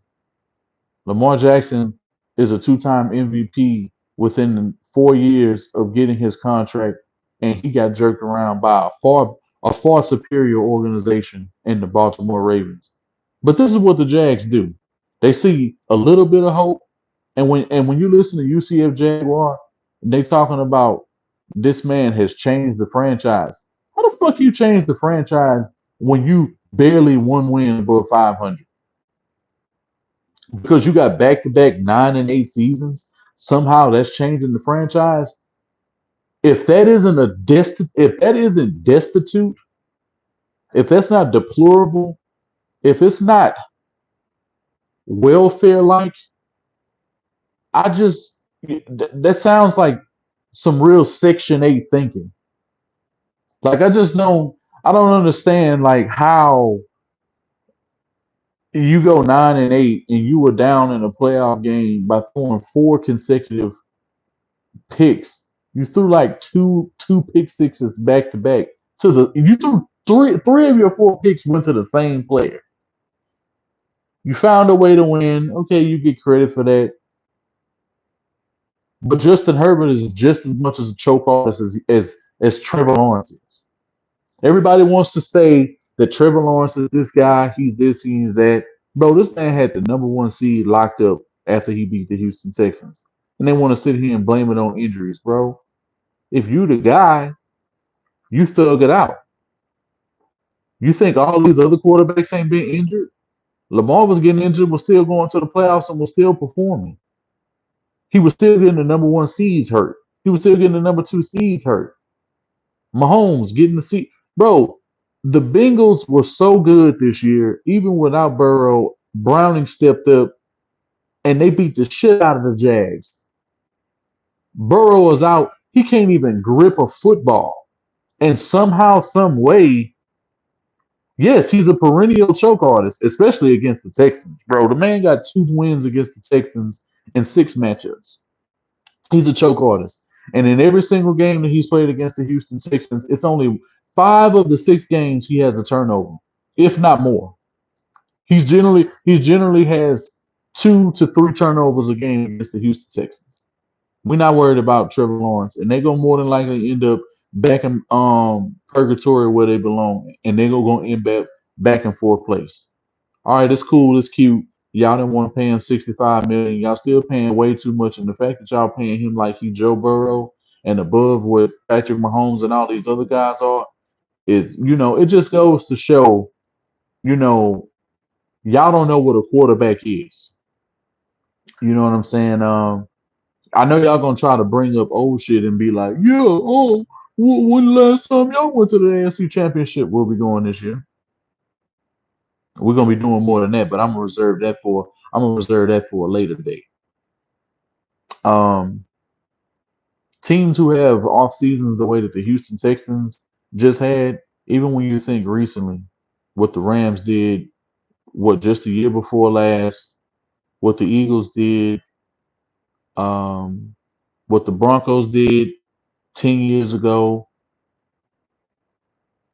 Lamar Jackson is a two-time MVP within 4 years of getting his contract, and he got jerked around by a far superior organization in the Baltimore Ravens. But this is what the Jags do. They see a little bit of hope, and when you listen to UCF Jaguar, they talking about this man has changed the franchise. How the fuck you change the franchise when you barely one win above 500? Because you got back-to-back 9 and 8 seasons. Somehow that's changing the franchise. If that isn't destitute, if that's not deplorable, if it's not welfare like, I just that sounds like some real Section 8 thinking. Like I don't understand like how you go 9 and 8 and you were down in a playoff game by throwing four consecutive picks. You threw like two pick sixes back to back to the you threw three of your four picks went to the same player. You found a way to win. Okay, you get credit for that. But Justin Herbert is just as much as a choke artist as Trevor Lawrence is. Everybody wants to say that Trevor Lawrence is this guy, he's this, he's that. Bro, this man had the number one seed locked up after he beat the Houston Texans. And they want to sit here and blame it on injuries, bro. If you the guy, you thug it out. You think all these other quarterbacks ain't been injured? Lamar was getting injured, was still going to the playoffs and was still performing. He was still getting the number one seeds hurt. He was still getting the number two seeds hurt. Mahomes getting the seat. Bro, the Bengals were so good this year, even without Burrow. Browning stepped up and they beat the shit out of the Jags. Burrow is out. He can't even grip a football. And somehow, some way, yes, he's a perennial choke artist, especially against the Texans. Bro, the man got 2 wins against the Texans in 6 matchups. He's a choke artist. And in every single game that he's played against the Houston Texans, it's only 5 of the 6 games he has a turnover, if not more. He's generally has 2 to 3 turnovers a game against the Houston Texans. We're not worried about Trevor Lawrence, and they're gonna more than likely end up back in purgatory where they belong, and they're gonna end back in fourth place. All right, it's cool, it's cute. Y'all didn't want to pay him 65 million. Y'all still paying way too much, and the fact that y'all paying him like he Joe Burrow and above what Patrick Mahomes and all these other guys are, It just goes to show, you know, y'all don't know what a quarterback is. You know what I'm saying? I know y'all gonna try to bring up old shit and be like, yeah, oh, when the last time y'all went to the AFC Championship? We'll be going this year. We're gonna be doing more than that, but I'm gonna reserve that for a later date. Um, Teams who have off seasons the way that the Houston Texans just had, even when you think recently, what the Rams did, what just the year before last, what the Eagles did, um, what the Broncos did 10 years ago,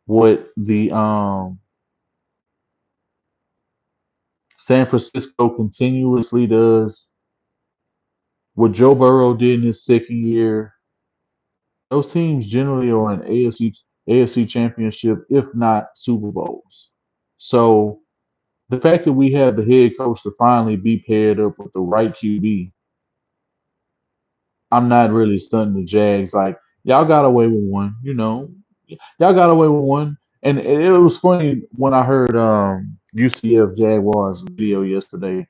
what the San Francisco continuously does, what Joe Burrow did in his second year. Those teams generally are in AFC Championship, if not Super Bowls. So the fact that we have the head coach to finally be paired up with the right QB, I'm not really stunting the Jags. Like y'all got away with one, y'all got away with one. And it was funny when I heard UCF Jaguars video yesterday,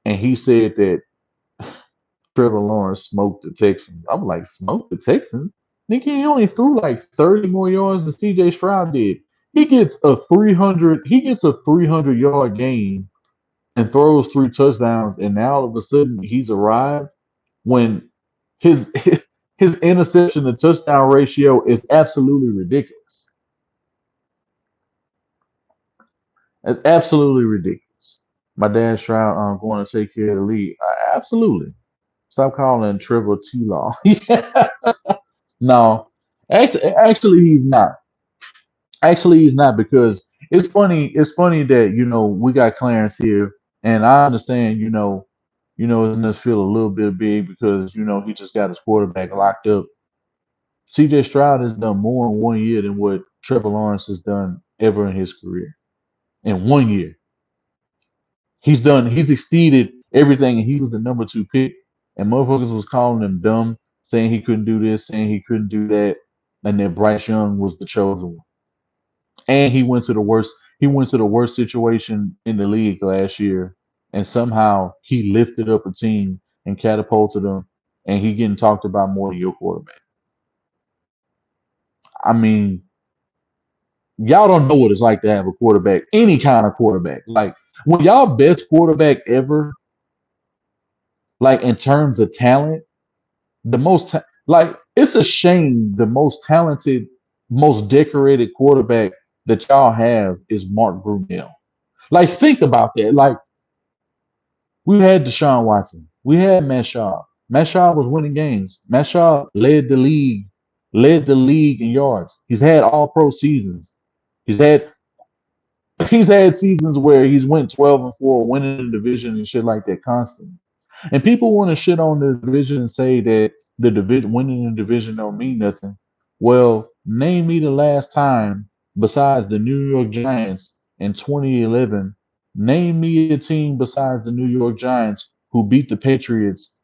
and he said that Trevor Lawrence smoked the Texans. I'm like, smoked the Texans? Nigga, he only threw like 30 more yards than CJ Stroud did. He gets a 300 yard game and throws 3 touchdowns, and now all of a sudden he's arrived when his his interception to touchdown ratio is absolutely ridiculous. It's absolutely ridiculous. My dad Stroud going to take care of the league. Absolutely. Stop calling Trevor T Law. No, actually he's not. Actually he's not, because it's funny. It's funny that we got Clarence here, and I understand. It does feel a little bit big because he just got his quarterback locked up. C.J. Stroud has done more in 1 year than what Trevor Lawrence has done ever in his career. In 1 year, he's exceeded everything, and he was the number 2 pick. And motherfuckers was calling him dumb, saying he couldn't do this, saying he couldn't do that, and that Bryce Young was the chosen one. And he went to the worst situation in the league last year, and somehow he lifted up a team and catapulted them, and he getting talked about more than your quarterback. I mean, y'all don't know what it's like to have a quarterback, any kind of quarterback. Like when y'all best quarterback ever, like in terms of talent, like it's a shame the most talented, most decorated quarterback that y'all have is Mark Brunell. Like think about that. Like we had Deshaun Watson, we had Matt Schaub. Matt Schaub was winning games. Matt Schaub led the league in yards. He's had all pro seasons. He's had he's had seasons where he's went 12-4, winning the division and shit like that constantly. And people want to shit on the division and say that the division winning the division don't mean nothing. Well, name me the last time besides the New York Giants in 2011. Name me a team besides the New York Giants who beat the Patriots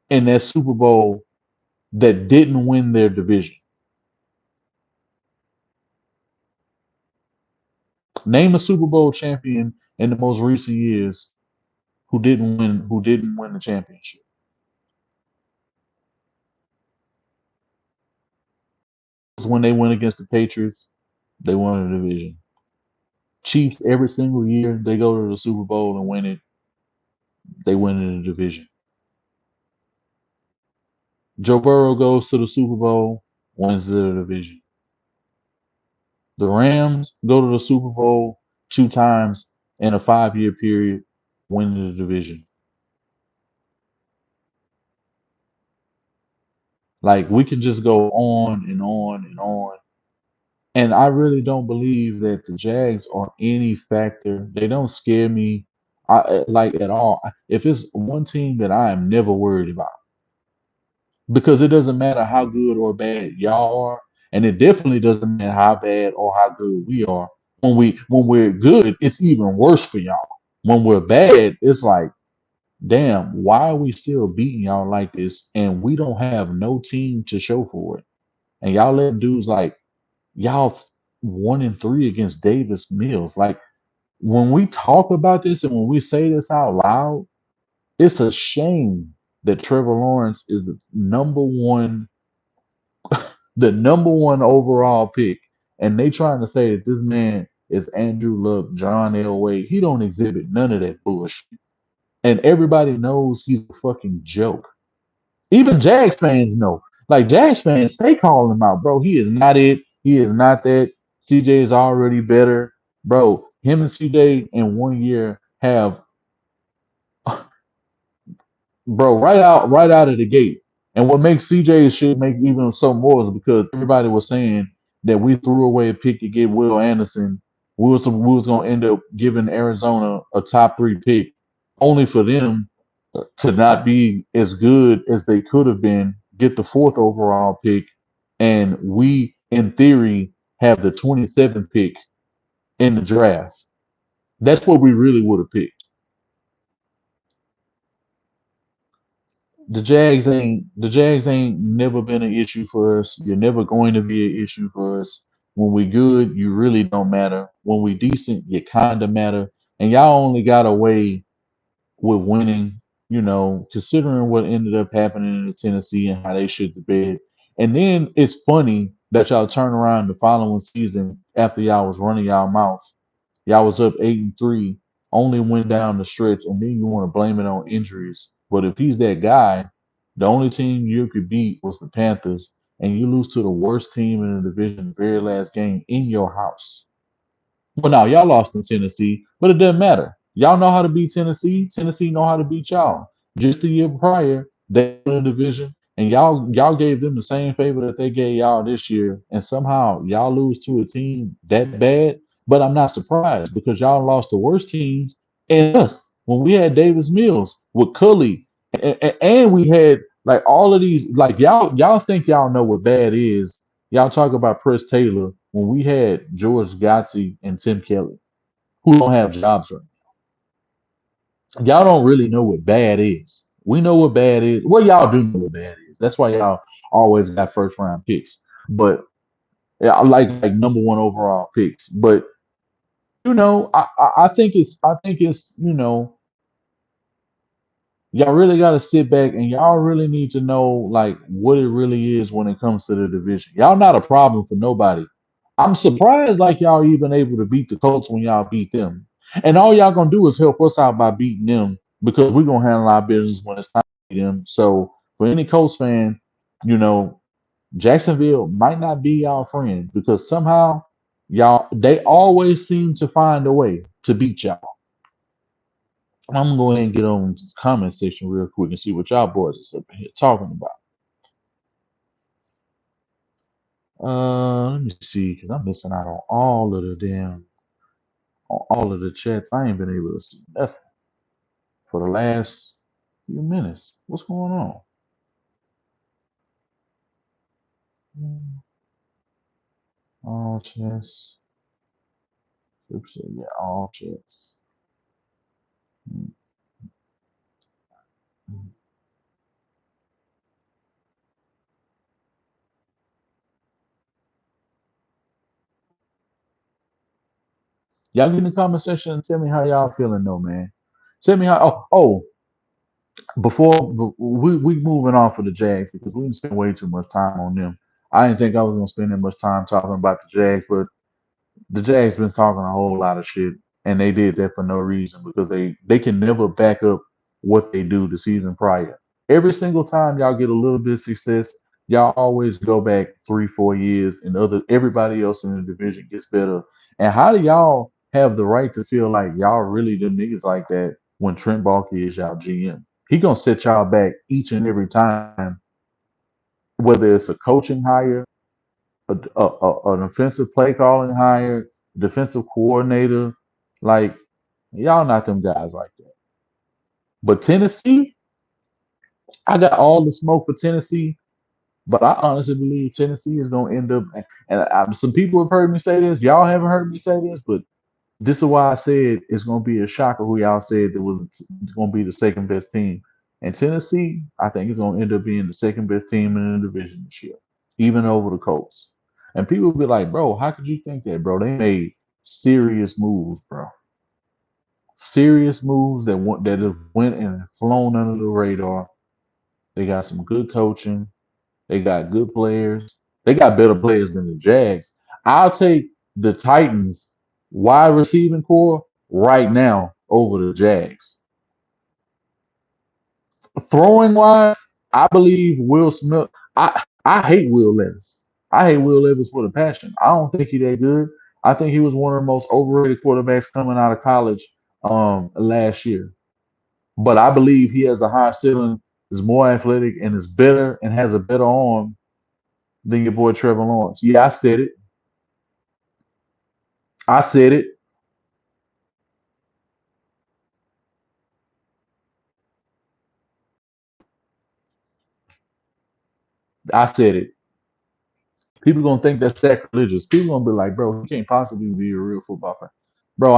in that Super Bowl that didn't win their division. Name a Super Bowl champion in the most recent years who didn't win the championship. When they went against the Patriots, they won the division. Chiefs every single year they go to the Super Bowl and win it, they win in the division. Joe Burrow goes to the Super Bowl, wins the division. The Rams go to the Super Bowl 2 times in a 5 year period, winning the division. Like we can just go on and on and on. And I really don't believe that the Jags are any factor. They don't scare me, like at all. If it's one team that I am never worried about, because it doesn't matter how good or bad y'all are, and it definitely doesn't matter how bad or how good we are. When we're good, it's even worse for y'all. When we're bad, it's like, damn, why are we still beating y'all like this? And we don't have no team to show for it. And y'all let dudes like Y'all 1-3 against Davis Mills. Like when we talk about this and when we say this out loud, it's a shame that Trevor Lawrence is the number one overall pick, and they trying to say that this man is Andrew Luck, John Elway. He don't exhibit none of that bullshit, and everybody knows he's a fucking joke. Even Jags fans know. Like Jags fans, stay calling him out, bro. He is not it. He is not that. CJ is already better, bro. Him and CJ in 1 year have, bro, right out of the gate. And what makes CJ shit make even so more is because everybody was saying that we threw away a pick to get Will Anderson. We was gonna end up giving Arizona a top 3 pick, only for them to not be as good as they could have been, get the fourth overall pick, and we, in theory, have the 27th pick in the draft. That's what we really would have picked. The Jags ain't never been an issue for us. You're never going to be an issue for us. When we good, you really don't matter. When we decent, you kinda matter. And y'all only got away with winning, considering what ended up happening in Tennessee and how they shit the bed. And then it's funny that y'all turn around the following season after y'all was running y'all mouth. Y'all was up 8-3, only went down the stretch, and then you want to blame it on injuries. But if he's that guy, the only team you could beat was the Panthers, and you lose to the worst team in the division the very last game in your house. Well, now y'all lost in Tennessee, but it doesn't matter. Y'all know how to beat Tennessee. Tennessee know how to beat y'all. Just the year prior, they won the division, and y'all gave them the same favor that they gave y'all this year, and somehow y'all lose to a team that bad. But I'm not surprised because y'all lost the worst teams and us when we had Davis Mills with Cully, and we had like all of these. Like y'all think y'all know what bad is. Y'all talk about Press Taylor when we had George Godsey and Tim Kelly, who don't have jobs right now. Y'all don't really know what bad is. We know what bad is. Well, y'all do know what bad is. That's why y'all always got first round picks. But yeah, I like number one overall picks. But I think it's y'all really got to sit back and y'all really need to know like what it really is when it comes to the division. Y'all not a problem for nobody. I'm surprised like y'all even able to beat the Colts when y'all beat them. And all y'all gonna do is help us out by beating them because we're gonna handle our business when it's time to beat them. So for any Colts fan, you know, Jacksonville might not be y'all friend because somehow y'all they always seem to find a way to beat y'all. I'm gonna go ahead and get on this comment section real quick and see what y'all boys are up here talking about. Let me see, because I'm missing out on all of the chats. I ain't been able to see nothing for the last few minutes. What's going on? All chats. Yeah, all chats. Mm, mm. Y'all get in the comment section and tell me how y'all feeling though, man. Tell me how. We moving on for the Jags because we didn't spend way too much time on them. I didn't think I was gonna spend that much time talking about the Jags, but the Jags been talking a whole lot of shit, and they did that for no reason because they can never back up what they do the season prior. Every single time y'all get a little bit of success, y'all always go back 3, 4 years, and everybody else in the division gets better. And how do y'all have the right to feel like y'all really the niggas like that when Trent Baalke is y'all GM? He gonna set y'all back each and every time, whether it's a coaching hire, an offensive play calling hire, defensive coordinator. Like y'all not them guys like that. But Tennessee, I got all the smoke for Tennessee, but I honestly believe Tennessee is gonna end up. Some people have heard me say this. Y'all haven't heard me say this, but this is why I said it's gonna be a shocker who y'all said that was gonna be the second best team. And Tennessee, I think is gonna end up being the second best team in the division this year, even over the Colts. And people be like, bro, how could you think that, bro? They made serious moves, bro. Serious moves that have went and flown under the radar. They got some good coaching. They got good players. They got better players than the Jags. I'll take the Titans wide receiving core right now over the Jags. Throwing wise, I believe Will Smith. I hate Will Levis. I hate Will Levis with a passion. I don't think he that good. I think he was one of the most overrated quarterbacks coming out of college last year. But I believe he has a high ceiling, is more athletic, and is better and has a better arm than your boy Trevor Lawrence. Yeah, I said it. I said it. I said it. People gonna think that's sacrilegious. People gonna be like, bro, he can't possibly be a real football player. Bro,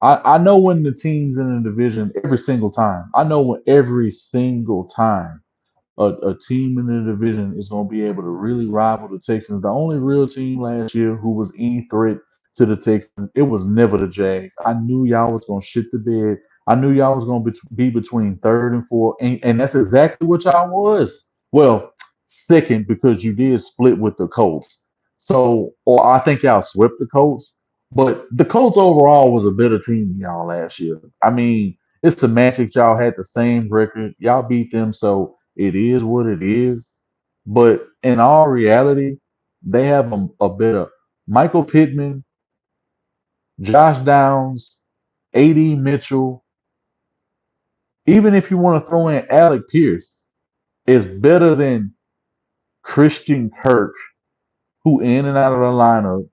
I know when the teams in the division every single time. I know when every single time a team in the division is going to be able to really rival the Texans. The only real team last year who was any threat to the Texans, it was never the Jags. I knew y'all was going to shit the bed. I knew y'all was going to be between third and fourth, and that's exactly what y'all was. Well, second because you did split with the Colts. So, or I think y'all swept the Colts, but the Colts overall was a better team than y'all last year. I mean, it's semantics. Y'all had the same record. Y'all beat them, so it is what it is. But in all reality, they have a better Michael Pittman, Josh Downs, AD Mitchell. Even if you want to throw in Alec Pierce, is better than Christian Kirk, who in and out of the lineup.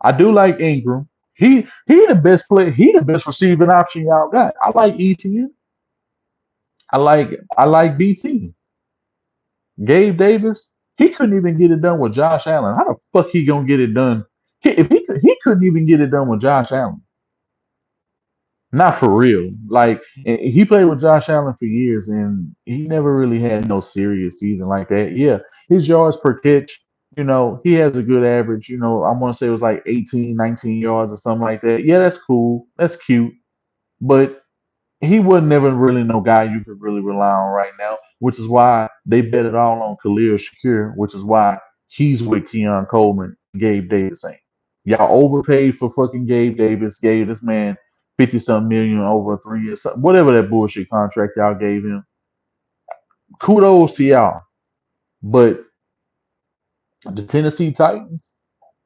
I do like Ingram. He the best player. He the best receiving option y'all got. I like ETN. I like BT. Gabe Davis, he couldn't even get it done with Josh Allen. How the fuck he gonna get it done? He couldn't even get it done with Josh Allen. Not for real. Like he played with Josh Allen for years, and he never really had no serious season like that. Yeah, his yards per catch, he has a good average. I want to say it was like 18, 19 yards or something like that. Yeah, that's cool. That's cute. But he was never really no guy you could really rely on right now, which is why they bet it all on Khalil Shakir, which is why he's with Keon Coleman, Gabe Davis ain't. Y'all overpaid for fucking Gabe Davis, gave this man 50 something million over 3 years, whatever that bullshit contract y'all gave him. Kudos to y'all. But the Tennessee Titans,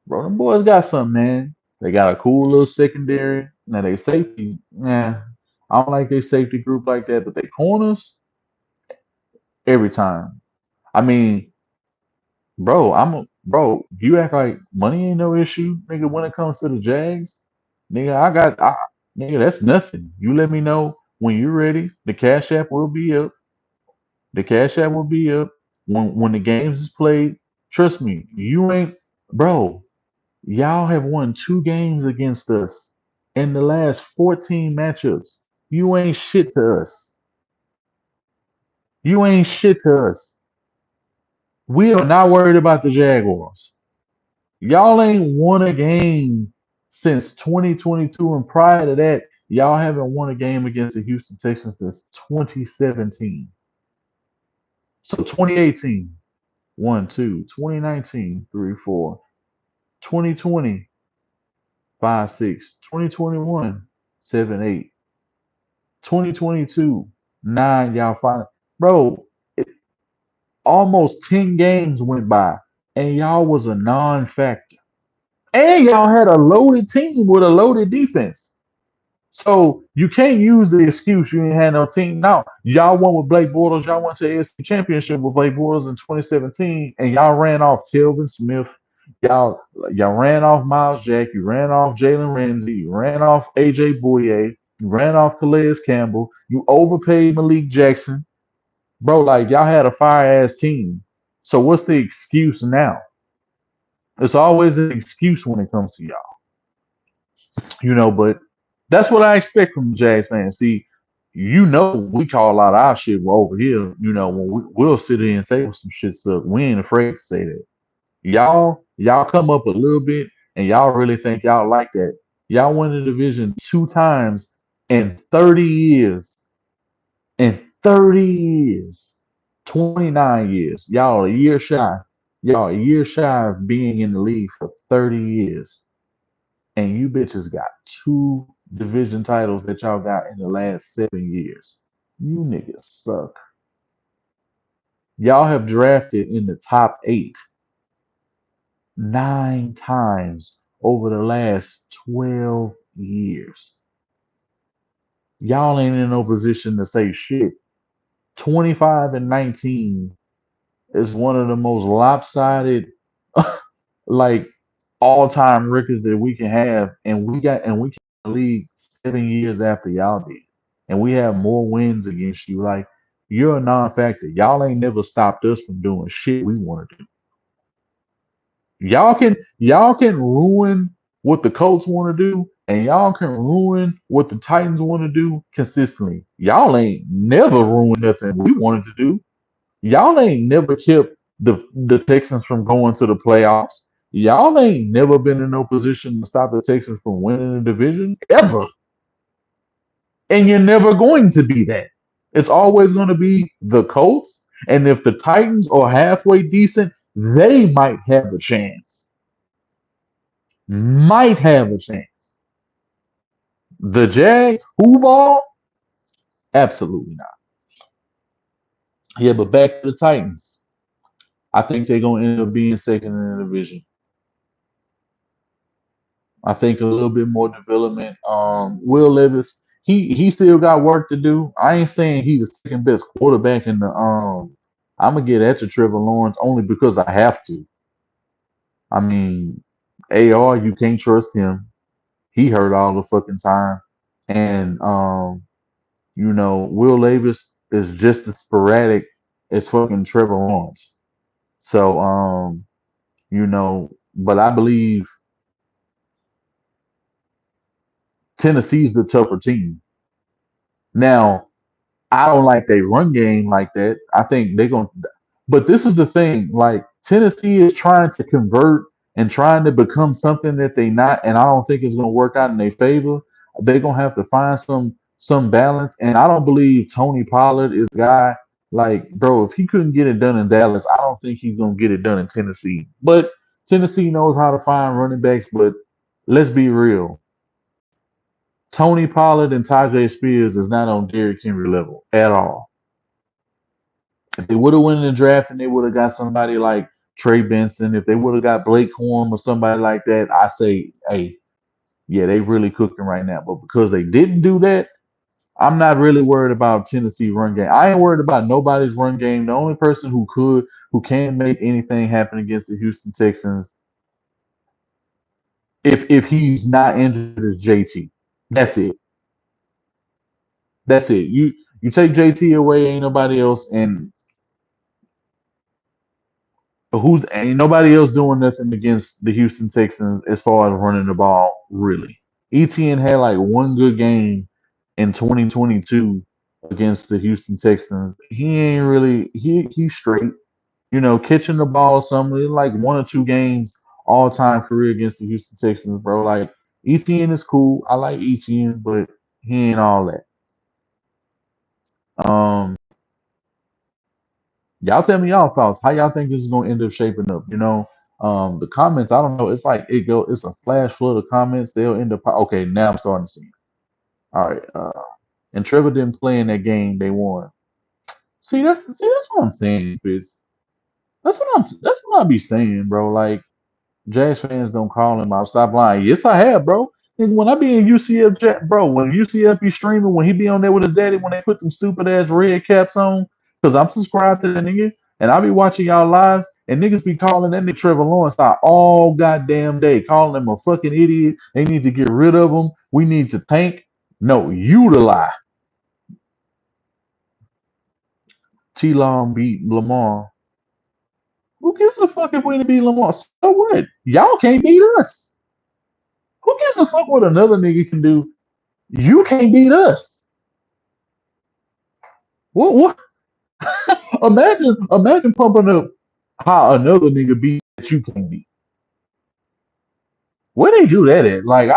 bro, them boys got something, man. They got a cool little secondary. Now they safety, nah. I don't like their safety group like that, but they corners, every time. I mean, bro, you act like money ain't no issue, nigga, when it comes to the Jags. Nigga, nigga, that's nothing. You let me know when you're ready. The Cash App will be up. The Cash App will be up when the games is played. Trust me, you ain't, bro. Y'all have won 2 games against us in the last 14 matchups. You ain't shit to us. You ain't shit to us. We are not worried about the Jaguars. Y'all ain't won a game since 2022, and prior to that, y'all haven't won a game against the Houston Texans since 2017. So 2018, 1, 2, 2019, 3, 4, 2020, 5, 6, 2021, 7, 8, 2022, 9, y'all finally. Bro, almost 10 games went by, and y'all was a non factor. And y'all had a loaded team with a loaded defense. So you can't use the excuse you ain't had no team. Now, y'all won with Blake Bortles. Y'all went to the AFC Championship with Blake Bortles in 2017, and y'all ran off Telvin Smith. Y'all ran off Miles Jack. You ran off Jalen Ramsey. You ran off AJ Bouye. You ran off Calais Campbell. You overpaid Malik Jackson. Bro, like y'all had a fire ass team. So what's the excuse now? It's always an excuse when it comes to y'all, but that's what I expect from the Jags fans. See, we call a lot of our shit over here, when we'll sit here and say some shit suck. We ain't afraid to say that. Y'all come up a little bit and y'all really think y'all like that. Y'all won the division 2 times in 30 years. In 30 years. 29 years. Y'all a year shy. Y'all a year shy of being in the league for 30 years. And you bitches got 2 division titles that y'all got in the last 7 years. You niggas suck. Y'all have drafted in the top 8 9 times over the last 12 years. Y'all ain't in no position to say shit. 25-19 is one of the most lopsided like all-time records that we can have, and we can league 7 years after y'all did, and we have more wins against you. Like, you're a non-factor. Y'all ain't never stopped us from doing shit we want to do. Y'all can ruin what the Colts want to do, and y'all can ruin what the Titans want to do consistently. Y'all ain't never ruined nothing we wanted to do. Y'all ain't never kept the Texans from going to the playoffs. Y'all ain't never been in no position to stop the Texans from winning the division ever. And you're never going to be that. It's always going to be the Colts. And if the Titans are halfway decent, they might have a chance. Might have a chance. The Jags, who ball? Absolutely not. Yeah, but back to the Titans. I think they're going to end up being second in the division. I think a little bit more development. Will Levis, he still got work to do. I ain't saying he the second best quarterback in the. I'm gonna get at to Trevor Lawrence only because I have to. I mean, AR, you can't trust him. He hurt all the fucking time, and Will Levis is just as sporadic as fucking Trevor Lawrence. So but I believe Tennessee's the tougher team. Now, I don't like they run game like that. I think they're going to, but this is the thing. Like, Tennessee is trying to convert and trying to become something that they not, and I don't think it's going to work out in their favor. They're going to have to find some balance, and I don't believe Tony Pollard is a guy like, bro. If he couldn't get it done in Dallas, I don't think he's going to get it done in Tennessee. But Tennessee knows how to find running backs. But let's be real. Tony Pollard and Tajay Spears is not on Derrick Henry level at all. If they would have won in the draft and they would have got somebody like Trey Benson, if they would have got Blake Corum or somebody like that, I say, hey, yeah, they really cooking right now. But because they didn't do that, I'm not really worried about Tennessee run game. I ain't worried about nobody's run game. The only person who can make anything happen against the Houston Texans, if he's not injured, is JT. That's it. That's it. You take JT away, ain't nobody else, and who's ain't nobody else doing nothing against the Houston Texans as far as running the ball, really. ETN had like one good game in 2022 against the Houston Texans. He ain't really he's straight. Catching the ball somewhere like 1 or 2 games all time career against the Houston Texans, bro. Like, ETN is cool. I like ETN, but he ain't all that. Um Y'all tell me y'all thoughts. How y'all think this is gonna end up shaping up? The comments. I don't know. It's like it's a flash flood of comments. They'll end up. Okay, now I'm starting to see. All right. And Trevor didn't play in that game. They won. See that's what I'm saying, bitch. That's what I be saying, bro. Like, Jags fans don't call him out. Stop lying. Yes, I have, bro. And when I be in UCF, bro, when UCF be streaming, when he be on there with his daddy, when they put them stupid ass red caps on, because I'm subscribed to that nigga, and I be watching y'all lives, and niggas be calling that nigga Trevor Lawrence out all goddamn day, calling him a fucking idiot. They need to get rid of him. We need to tank. No, you the lie. T. Long beat Lamar. Who gives a fuck if we beat Lamar? So what? Y'all can't beat us. Who gives a fuck what another nigga can do? You can't beat us. What? Imagine pumping up how another nigga beat that you can beat. Where they do that at? Like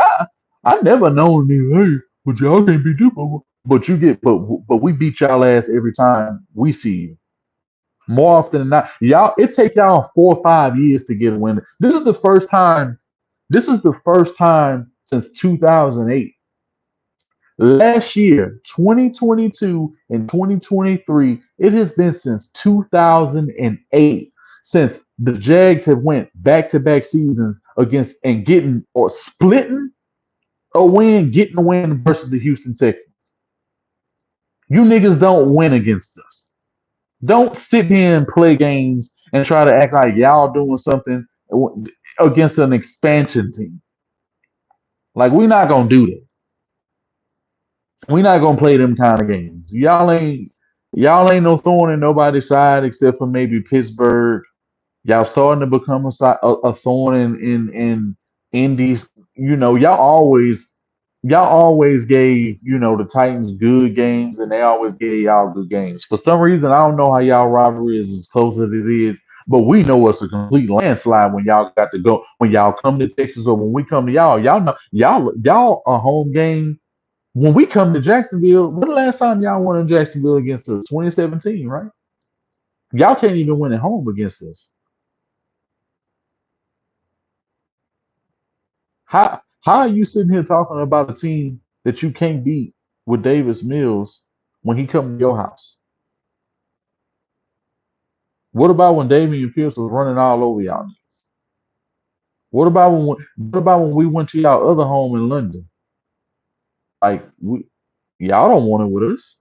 I never known these. Hey, but y'all can't beat them. But you get but we beat y'all ass every time we see you. More often than not, y'all it take y'all 4 or 5 years to get a win. This is the first time. This is the first time since 2008. Last year, 2022 and 2023, it has been since 2008 since the Jags have went back-to-back seasons against and getting or splitting a win, getting a win versus the Houston Texans. You niggas don't win against us. Don't sit here and play games and try to act like y'all doing something against an expansion team. Like we're not gonna do this. We're not gonna play them kind of games. Y'all ain't no thorn in nobody's side except for maybe Pittsburgh. Y'all starting to become a thorn in these. Y'all always gave the Titans good games, and they always gave y'all good games. For some reason, I don't know how y'all rivalry is as close as it is, but we know it's a complete landslide when y'all got to go when y'all come to Texas or when we come to y'all. Y'all know y'all a home game. When we come to Jacksonville, when the last time y'all won in Jacksonville against us? 2017, right? Y'all can't even win at home against us. How are you sitting here talking about a team that you can't beat with Davis Mills when he come to your house? What about when Damian Pierce was running all over y'all niggas? What about when we went to y'all other home in London? Like y'all don't want it with us.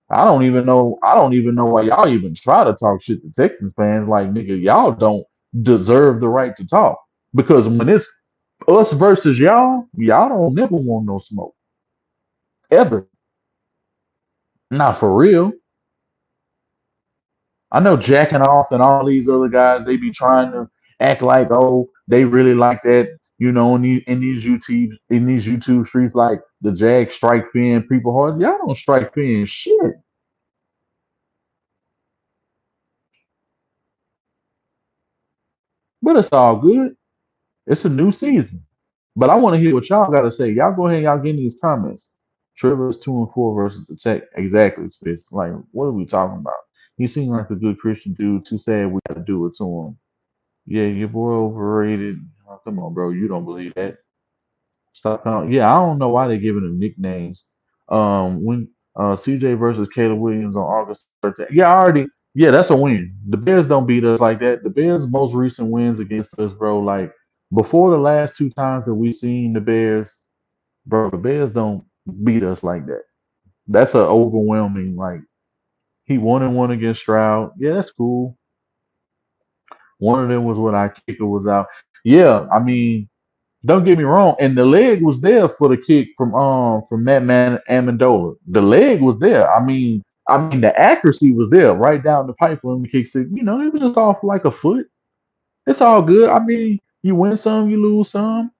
I don't even know why y'all even try to talk shit to Texans fans. Like nigga, y'all don't deserve the right to talk. Because when it's us versus y'all don't never want no smoke. Ever. Not for real. I know jacking off and all these other guys, they be trying to act like, oh, they really like that, in these YouTube streets, like the Jag strike fin people hard. Y'all don't strike fin shit, but it's all good. It's a new season. But I want to hear what y'all got to say. Y'all go ahead, y'all get in these comments. Trevor's 2-4 versus the Tech. Exactly, Spitz. Like, what are we talking about? He seemed like a good Christian dude. Too sad we got to do it to him. Yeah, your boy overrated. Oh, come on, bro. You don't believe that. Stop calling. Yeah, I don't know why they're giving them nicknames. When CJ versus Caleb Williams on August 13th. Yeah, yeah, that's a win. The Bears don't beat us like that. The Bears' most recent wins against us, bro, like before the last two times that we seen the Bears, bro, the Bears don't beat us like that. That's a overwhelming, like, he won and one against Stroud. Yeah, that's cool. One of them was when our kicker was out. Yeah, I mean, don't get me wrong, and the leg was there for the kick from Matt Man Amendola. The leg was there. I mean the accuracy was there right down the pipe when the kick said, it was just off like a foot. It's all good. I mean, you win some, you lose some.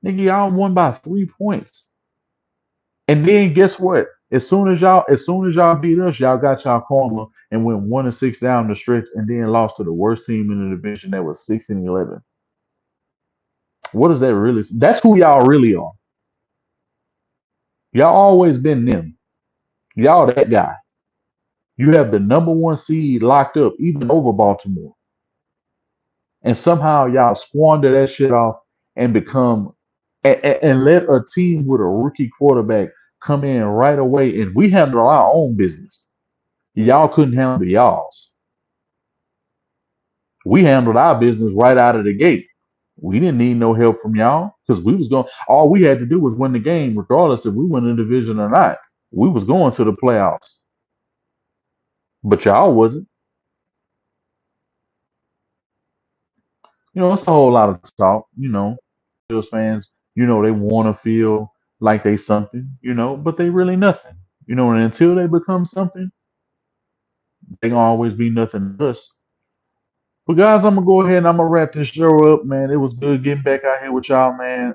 Nigga, y'all won by 3 points. And then guess what? As soon as y'all beat us, y'all got y'all corner and went 1-6 down the stretch, and then lost to the worst team in the division that was 6-11. What is that really? That's who y'all really are. Y'all always been them. Y'all that guy. You have the number one seed locked up, even over Baltimore, and somehow y'all squander that shit off and become and let a team with a rookie quarterback come in right away, and we handle our own business. Y'all couldn't handle y'all's. We handled our business right out of the gate. We didn't need no help from y'all because we was going. All we had to do was win the game, regardless if we win the division or not. We was going to the playoffs, but y'all wasn't. It's a whole lot of talk. Bills fans, they want to feel like they something, but they really nothing. And until they become something, they gonna always be nothing to us. But guys, I'm gonna go ahead and I'm gonna wrap this show up, man. It was good getting back out here with y'all, man.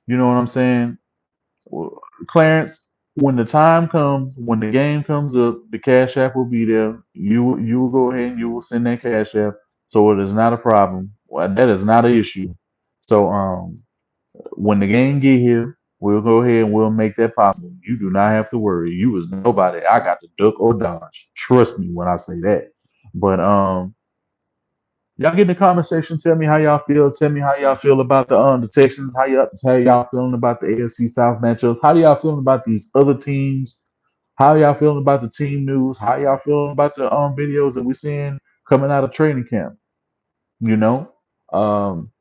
You know what I'm saying? Well, Clarence, When the time comes, when the game comes up, the cash app will be there. You will go ahead and you will send that cash app, so it is not a problem. Well, that is not an issue. So when the game get here, we'll go ahead and we'll make that possible. You do not have to worry. You was nobody. I got to duck or dodge. Trust me when I say that. But y'all get in the conversation. Tell me how y'all feel. Tell me how y'all feel about the Texans. How y'all feeling about the AFC South matchups? How do y'all feeling about these other teams? How y'all feeling about the team news? How y'all feeling about the videos that we're seeing coming out of training camp? You know, um,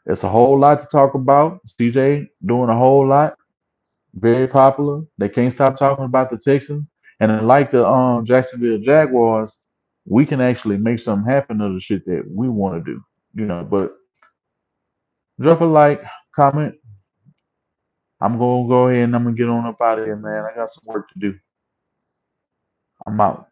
it's a whole lot to talk about. CJ doing a whole lot, very popular. They can't stop talking about the Texans, and unlike the Jacksonville Jaguars, we can actually make something happen of the shit that we want to do. But drop a like, comment. I'm gonna go ahead and I'm gonna get on up out of here, man. I got some work to do. I'm out.